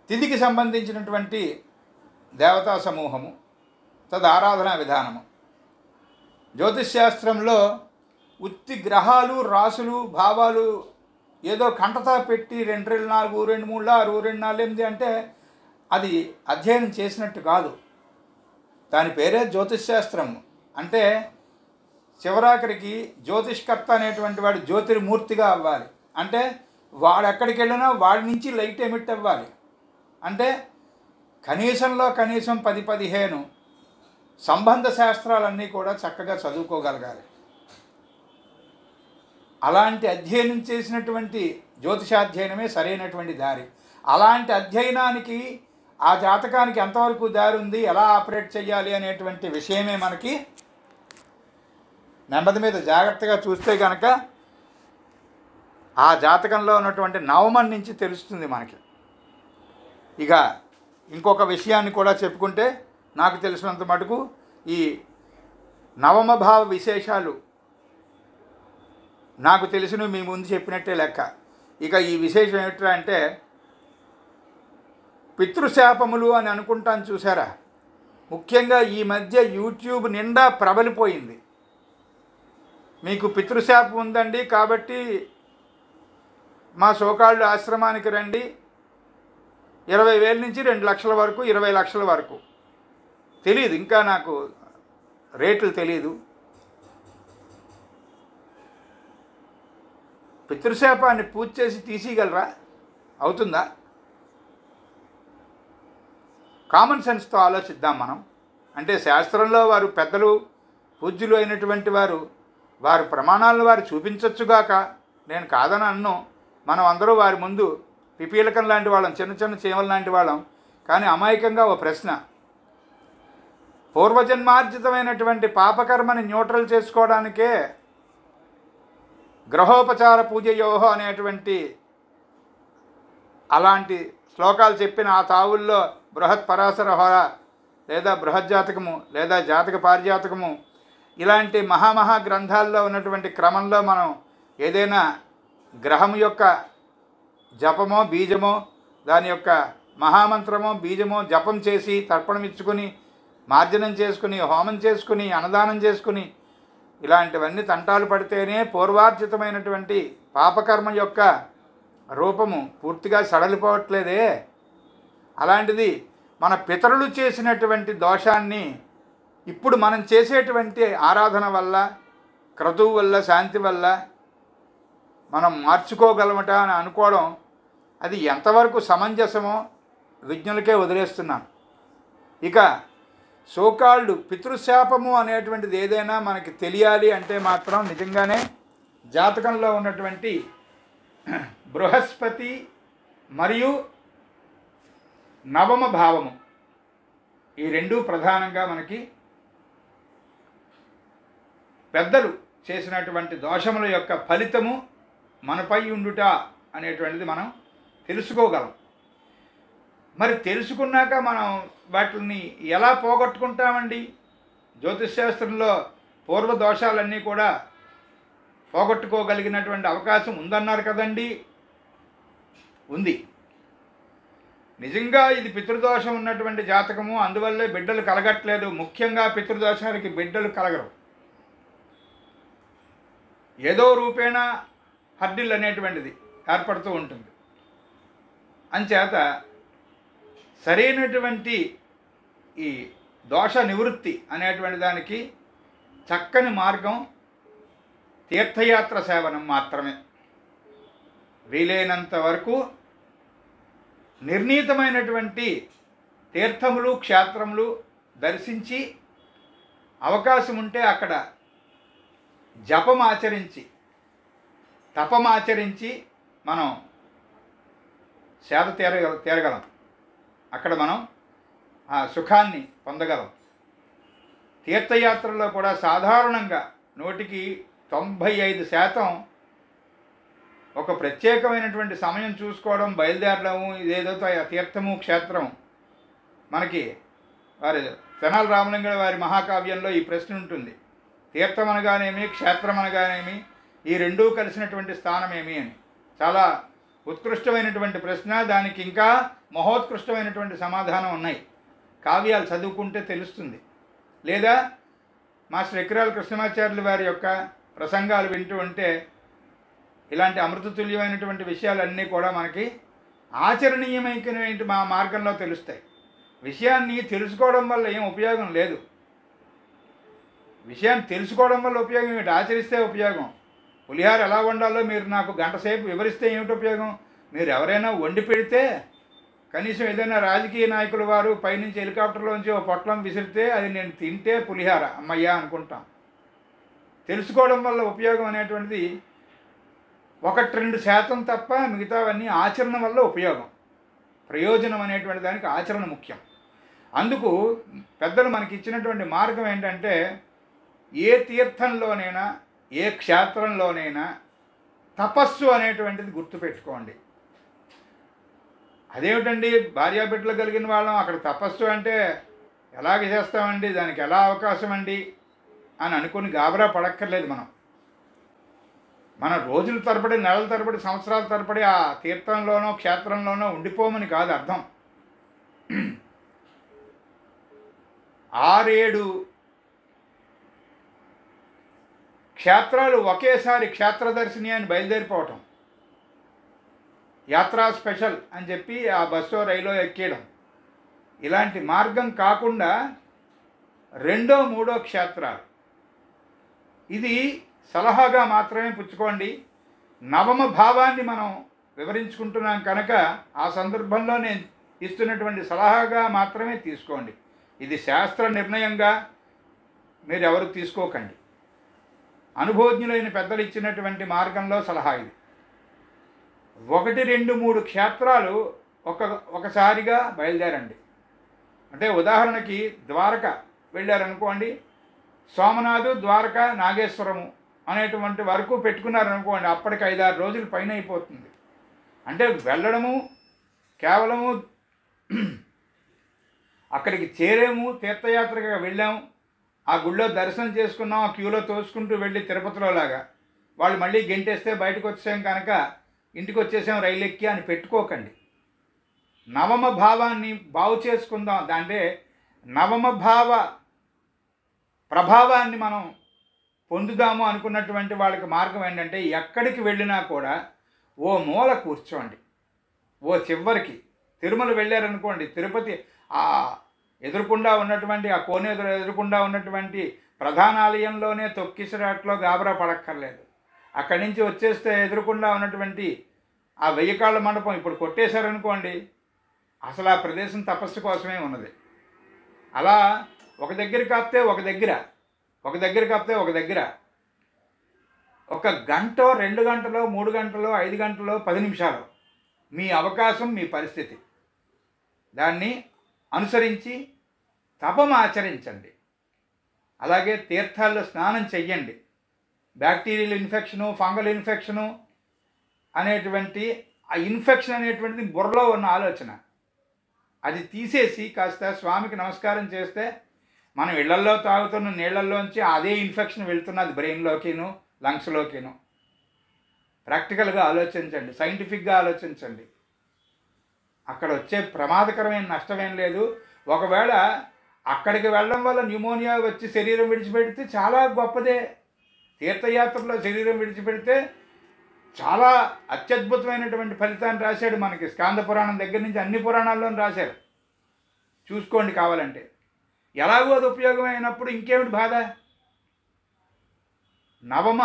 తిథికి సంబంధించినటువంటి దేవతా సమూహము, తద్ ఆరాధనా విధానము. జ్యోతిష్శాస్త్రంలో ఉత్తి గ్రహాలు రాసులు భావాలు ఏదో కంటతా పెట్టి 2 2 4 2 3 6 2 4 8 అంటే అది అధ్యయనం చేసినట్టు కాదు. దాని పేరే జ్యోతిష్శాస్త్రం. అంటే చివరాఖరికి జ్యోతిష్కర్త అనేటువంటి వాడు జ్యోతిర్మూర్తిగా అవ్వాలి. అంటే వాడు ఎక్కడికి వెళ్ళినా వాడి నుంచి లైట్ ఎమిట్ అవ్వాలి. అంటే కనీసంలో కనీసం 10-15 సంబంధ శాస్త్రాలన్నీ కూడా చక్కగా చదువుకోగలగాలి. అలాంటి అధ్యయనం చేసినటువంటి జ్యోతిషాధ్యయనమే సరైనటువంటి దారి. అలాంటి అధ్యయనానికి ఆ జాతకానికి ఎంతవరకు దారి ఉంది, ఎలా ఆపరేట్ చేయాలి అనేటువంటి విషయమే మనకి నెమ్మది మీద జాగ్రత్తగా చూస్తే కనుక ఆ జాతకంలో ఉన్నటువంటి నవమం నుంచి తెలుస్తుంది మనకి. ఇక ఇంకొక విషయాన్ని కూడా చెప్పుకుంటే నాకు తెలిసినంత మటుకు ఈ నవమ భావ విశేషాలు నాకు తెలిసిన మీ ముందు చెప్పినట్టే లెక్క. ఇక ఈ విశేషం ఏమిట్రా అంటే పితృశాపములు అని అనుకుంటాను చూసారా. ముఖ్యంగా ఈ మధ్య యూట్యూబ్ నిండా ప్రబలిపోయింది. మీకు పితృశాపం ఉందండి కాబట్టి మా సోకాళ్ళు ఆశ్రమానికి రండి, 20,000 నుంచి 2 లక్షల వరకు 20 లక్షల వరకు. తెలియదు, ఇంకా నాకు రేట్లు తెలియదు. పితృశాపాన్ని పూజ చేసి తీసేయగలరా? అవుతుందా? కామన్ సెన్స్తో ఆలోచిద్దాం మనం. అంటే శాస్త్రంలో వారు పెద్దలు పూజ్యులు అయినటువంటి వారు వారి ప్రమాణాలను వారు చూపించవచ్చుగాక, నేను కాదని అన్ను. మనం అందరూ వారి ముందు పిపీలకం లాంటి వాళ్ళం, చిన్న చిన్న చీమల లాంటి వాళ్ళం. కానీ అమాయకంగా ఓ ప్రశ్న, పూర్వజన్మార్జితమైనటువంటి పాపకర్మని న్యూట్రల్ చేసుకోవడానికే గ్రహోపచార పూజయోహో అనేటువంటి అలాంటి శ్లోకాలు చెప్పిన ఆ తావుల్లో బృహత్ పరాశర హోర లేదా బృహజ్జాతకము లేదా జాతక పారిజాతకము ఇలాంటి మహామహా గ్రంథాల్లో ఉన్నటువంటి క్రమంలో మనం ఏదైనా గ్రహం యొక్క జపమో బీజమో దాని యొక్క మహామంత్రమో బీజమో జపం చేసి తర్పణం ఇచ్చుకొని మార్జనం చేసుకుని హోమం చేసుకుని అన్నదానం చేసుకుని ఇలాంటివన్నీ తంటాలు పడితేనే పూర్వార్జితమైనటువంటి పాపకర్మ యొక్క రూపము పూర్తిగా సడలిపోవట్లేదే. అలాంటిది మన పితరులు చేసినటువంటి దోషాన్ని ఇప్పుడు మనం చేసేటువంటి ఆరాధన వల్ల, క్రతువు వల్ల, శాంతి వల్ల మనం మార్చుకోగలమట అని అనుకోవడం అది ఎంతవరకు సమంజసమో విజ్ఞులకే వదిలేస్తున్నాను. ఇక సోకాళ్ళు పితృశాపము అనేటువంటిది ఏదైనా మనకి తెలియాలి అంటే మాత్రం నిజంగానే జాతకంలో ఉన్నటువంటి బృహస్పతి మరియు నవమ భావము ఈ రెండూ ప్రధానంగా మనకి పెద్దలు చేసినటువంటి దోషముల యొక్క ఫలితము మనపై ఉండుట అనేటువంటిది మనం తెలుసుకోగలం. మరి తెలుసుకున్నాక మనం వాటిని ఎలా పోగొట్టుకుంటామండి? జ్యోతిష్శాస్త్రంలో పూర్వ దోషాలన్నీ కూడా పోగొట్టుకోగలిగినటువంటి అవకాశం ఉందన్నారు కదండి. ఉంది. నిజంగా ఇది పితృదోషం ఉన్నటువంటి జాతకము, అందువల్లే బిడ్డలు కలగట్లేదు. ముఖ్యంగా పితృదోషానికి బిడ్డలు కలగరు. ఏదో రూపేణ హర్డిల్ అనేటువంటిది ఏర్పడుతూ ఉంటుంది. అంచేత సరైనటువంటి ఈ దోష నివృత్తి అనేటువంటి దానికి చక్కని మార్గం తీర్థయాత్ర సేవనం మాత్రమే. వీలైనంత వరకు నిర్ణీతమైనటువంటి తీర్థములు క్షేత్రములు దర్శించి అవకాశం ఉంటే అక్కడ జపమాచరించి తపమాచరించి మనం సేద తీరగలం. అక్కడ మనం ఆ సుఖాన్ని పొందగలం. తీర్థయాత్రల్లో కూడా సాధారణంగా 95% ఒక ప్రత్యేకమైనటువంటి సమయం చూసుకోవడం, బయలుదేరడము, ఇదేదో తీర్థము క్షేత్రం. మనకి వారి తెనాలి రామలింగడి వారి మహాకావ్యంలో ఈ ప్రశ్న ఉంటుంది. తీర్థం అనగానేమి, క్షేత్రం అనగానేమి, ఈ రెండూ కలిసినటువంటి స్థానం ఏమి అని. చాలా ఉత్కృష్టమైనటువంటి ప్రశ్న. దానికి ఇంకా మహోత్కృష్టమైనటువంటి సమాధానం ఉన్నాయి. కావ్యాలు చదువుకుంటే తెలుస్తుంది. లేదా మాస్టర్ ఎక్కిరాల కృష్ణమాచార్యులు వారి యొక్క ప్రసంగాలు వింటూ ఉంటే ఇలాంటి అమృతతుల్యమైనటువంటి విషయాలన్నీ కూడా మనకి ఆచరణీయమైన మా మార్గంలో తెలుస్తాయి. విషయాన్ని తెలుసుకోవడం వల్ల ఏం ఉపయోగం లేదు. విషయాన్ని తెలుసుకోవడం వల్ల ఉపయోగం ఏమిటి? ఆచరిస్తే ఉపయోగం. పులిహార ఎలా వండాలో మీరు నాకు గంట సేపు వివరిస్తే ఏమిటి ఉపయోగం? మీరు ఎవరైనా వండి పెడితే, కనీసం ఏదైనా రాజకీయ నాయకుల వారు పైనుంచి హెలికాప్టర్లోంచి ఒక పొట్లం విసిరితే అది నేను తింటే పులిహార అమ్మయ్యా అనుకుంటాం. తెలుసుకోవడం వల్ల ఉపయోగం అనేటువంటిది 1-2% తప్ప మిగతావన్నీ ఆచరణ వల్ల ఉపయోగం. ప్రయోజనం అనేటువంటి దానికి ఆచరణ ముఖ్యం. అందుకు పెద్దలు మనకి ఇచ్చినటువంటి మార్గం ఏంటంటే, ఏ తీర్థంలోనైనా ఏ క్షేత్రంలోనైనా తపస్సు అనేటువంటిది గుర్తుపెట్టుకోండి. అదేమిటండి భార్యాబిడ్డలు కలిగిన వాళ్ళం అక్కడ తపస్సు అంటే ఎలాగ చేస్తామండి, దానికి ఎలా అవకాశం అండి అని అనుకుని గాబరా పడక్కర్లేదు. మన రోజుల తరబడి, నెలల తరబడి, సంవత్సరాల తరబడి ఆ తీర్థంలోనో క్షేత్రంలోనో ఉండిపోమని కాదు అర్థం. 6-7 క్షేత్రాలు ఒకేసారి క్షేత్రదర్శిని అని బయలుదేరిపోవటం, యాత్రా స్పెషల్ అని చెప్పి ఆ బస్సో రైలో ఎక్కేయడం, ఇలాంటి మార్గం కాకుండా 2-3 క్షేత్రాలు. ఇది సలహాగా మాత్రమే పుచ్చుకోండి. నవమ భావాన్ని మనం వివరించుకుంటున్నాం కనుక ఆ సందర్భంలో నేను ఇస్తున్నటువంటి సలహాగా మాత్రమే తీసుకోండి. ఇది శాస్త్ర నిర్ణయంగా మీరు ఎవరు తీసుకోకండి. అనుభవజ్ఞులైన పెద్దలు ఇచ్చినటువంటి మార్గంలో సలహా ఇది. 1, 2, 3 క్షేత్రాలు ఒకసారిగా బయలుదేరండి. అంటే ఉదాహరణకి ద్వారక వెళ్ళారనుకోండి, సోమనాథు, ద్వారక, నాగేశ్వరము అనేటువంటి వరకు పెట్టుకున్నారనుకోండి, అప్పటికి 5-6 రోజులు పైన అయిపోతుంది. అంటే వెళ్ళడము కేవలము అక్కడికి చేరాము, తీర్థయాత్రగా వెళ్ళాము, ఆ గుళ్ళో దర్శనం చేసుకున్నాం, ఆ క్యూలో తోసుకుంటూ వెళ్ళి తిరుపతిలో లాగా వాళ్ళు మళ్ళీ గెంటేస్తే బయటకు వచ్చాం కనుక ఇంటికి వచ్చేసాం రైలు ఎక్కి అని పెట్టుకోకండి. నవమ భావాన్ని బాగు చేసుకుందాం. అంటే నవమ భావ ప్రభావాన్ని మనం పొందుదాము అనుకున్నటువంటి వాళ్ళకి మార్గం ఏంటంటే, ఎక్కడికి వెళ్ళినా కూడా ఓ మూల కూర్చోండి. ఓ చివరికి తిరుమల వెళ్ళారనుకోండి, తిరుపతి ఆ ఎదురుకుండా ఉన్నటువంటి ఆ కోనేరు ఎదురుకుండా ఉన్నటువంటి ప్రధానాలయంలోనే తొక్కిసరాట్లో గాబరా పడక్కర్లేదు. అక్కడి నుంచి వచ్చేస్తే ఎదురుకుండా ఉన్నటువంటి ఆ 1000 కాళ్ళ మండపం ఇప్పుడు కొట్టేశారనుకోండి, అసలు ఆ ప్రదేశం తపస్సు కోసమే ఉన్నది. అలా ఒక దగ్గర కాపితే ఒక దగ్గర, ఒక దగ్గర కాపితే ఒక దగ్గర, 1 గంట, 2 గంటలో, 3 గంటలో, 5 గంటలో, 10 నిమిషాలు మీ అవకాశం, మీ పరిస్థితి, దాన్ని అనుసరించి తపం ఆచరించండి. అలాగే తీర్థాల్లో స్నానం చెయ్యండి. బ్యాక్టీరియల్ ఇన్ఫెక్షను, ఫంగల్ ఇన్ఫెక్షను అనేటువంటి ఆ ఇన్ఫెక్షన్ అనేటువంటిది బుర్రలో ఉన్న ఆలోచన, అది తీసేసి కాస్త స్వామికి నమస్కారం చేస్తే మనం ఇళ్లల్లో తాగుతున్న నీళ్లల్లోంచి అదే ఇన్ఫెక్షన్ వెళ్తున్నది బ్రెయిన్లోకిను, లంగ్స్లోకిను. ప్రాక్టికల్గా ఆలోచించండి, సైంటిఫిక్గా ఆలోచించండి. అక్కడ వచ్చే ప్రమాదకరమైన నష్టమేం లేదు. ఒకవేళ అక్కడికి వెళ్ళడం వల్ల న్యూమోనియా వచ్చి శరీరం విడిచిపెడితే చాలా గొప్పదే. తీర్థయాత్రలో శరీరం విడిచిపెడితే చాలా అత్యద్భుతమైనటువంటి ఫలితాన్ని రాశాడు మనకి. స్కాంద పురాణం దగ్గర నుంచి అన్ని పురాణాల్లోనూ రాశారు, చూసుకోండి కావాలంటే. ఎలాగో అది ఉపయోగమైనప్పుడు ఇంకేమిటి బాధ? నవమ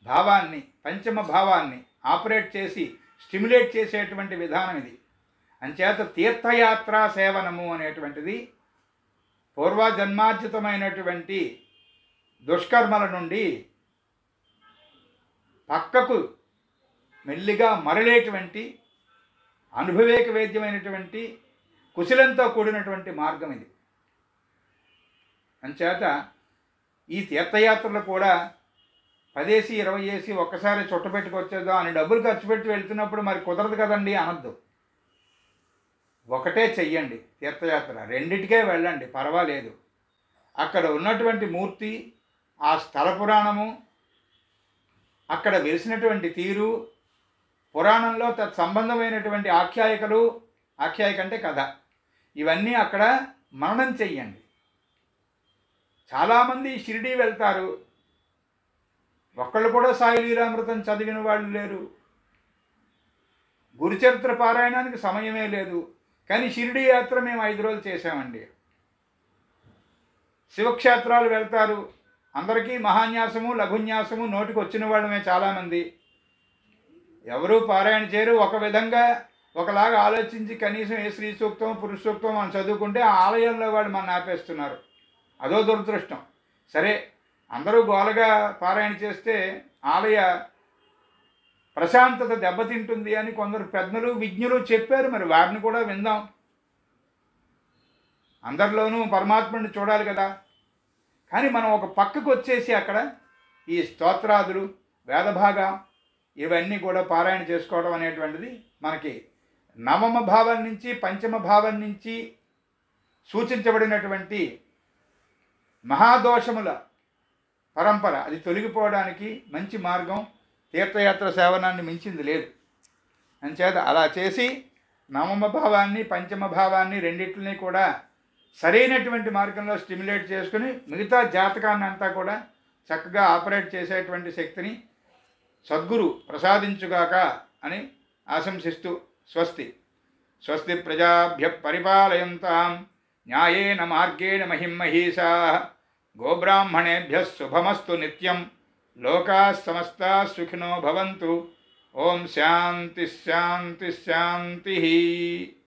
భావాన్ని, పంచమ భావాన్ని ఆపరేట్ చేసి స్టిమ్యులేట్ చేసేటువంటి విధానం ఇది. అంచేత తీర్థయాత్రా సేవనము అనేటువంటిది పూర్వజన్మార్జితమైనటువంటి దుష్కర్మల నుండి పక్కకు మెల్లిగా మరలేటువంటి అనుభవేక వేద్యమైనటువంటి కుశలంతో కూడినటువంటి మార్గం ఇది. అంచేత ఈ తీర్థయాత్రలు కూడా 10 20 ఒక్కసారి చుట్టపెట్టుకొచ్చేద్దాం అని డబ్బులు ఖర్చు పెట్టి వెళ్తున్నప్పుడు మరి కుదరదు కదండి అనద్దు. ఒకటే చెయ్యండి తీర్థయాత్ర, రెండిటికే వెళ్ళండి, పర్వాలేదు. అక్కడ ఉన్నటువంటి మూర్తి, ఆ స్థల పురాణము, అక్కడ వెలిసినటువంటి తీరు, పురాణంలో తత్సంబంధమైనటువంటి ఆఖ్యాయికలు, ఆఖ్యాయిక అంటే కథ, ఇవన్నీ అక్కడ మననం చెయ్యండి. చాలామంది షిరిడీ వెళ్తారు, ఒక్కళ్ళు కూడా సాయి లీలామృతం చదివిన వాళ్ళు లేరు, గురుచరిత్ర పారాయణానికి సమయమే లేదు. కానీ షిరిడీ యాత్ర మేము 5 రోజులు చేసామండి. శివక్షేత్రాలు వెళ్తారు, అందరికీ మహాన్యాసము లఘున్యాసము నోటికి వచ్చిన వాళ్ళమే చాలామంది. ఎవరూ పారాయణ చేయరు. ఒక విధంగా ఒకలాగా ఆలోచించి కనీసం ఏ శ్రీ సూక్తం పురుష సూక్తం మనం చదువుకుంటే ఆ ఆలయంలో వాళ్ళు మన ఆపేస్తున్నారు. అదో దురదృష్టం. సరే, అందరూ గోలగా పారాయణ చేస్తే ఆలయ ప్రశాంతత దెబ్బతింటుంది అని కొందరు పెద్దలు విజ్ఞులు చెప్పారు. మరి వారిని కూడా విందాం. అందరిలోనూ పరమాత్మని చూడాలి కదా. కానీ మనం ఒక పక్కకు వచ్చేసి అక్కడ ఈ స్తోత్రాదులు, వేదభాగం ఇవన్నీ కూడా పారాయణ చేసుకోవడం అనేటువంటిది మనకి నవమ భావం నుంచి పంచమ భావం నుంచి సూచించబడినటువంటి మహాదోషముల పరంపర, అది తొలగిపోవడానికి మంచి మార్గం. తీర్థయాత్ర సేవనాన్ని మించింది లేదు. అంచేత అలా చేసి నవమ భావాన్ని పంచమ భావాన్ని రెండింటిని కూడా సరైనటువంటి మార్గంలో స్టిమ్యులేట్ చేసుకుని మిగతా జాతకాన్ని అంతా కూడా చక్కగా ఆపరేట్ చేసేటువంటి శక్తిని సద్గురు ప్రసాదించుగాక అని ఆశంసిస్తూ స్వస్తి. స్వస్తి ప్రజాభ్య పరిపాలయంతాం న్యాయేన మార్గేణ మహిమహీషాః గోబ్రాహ్మణేభ్యः శుభమస్తు నిత్యం. లోకాः సమస్తాः సుఖినో భవంతు. ఓం శాంతి శాంతి శాంతి.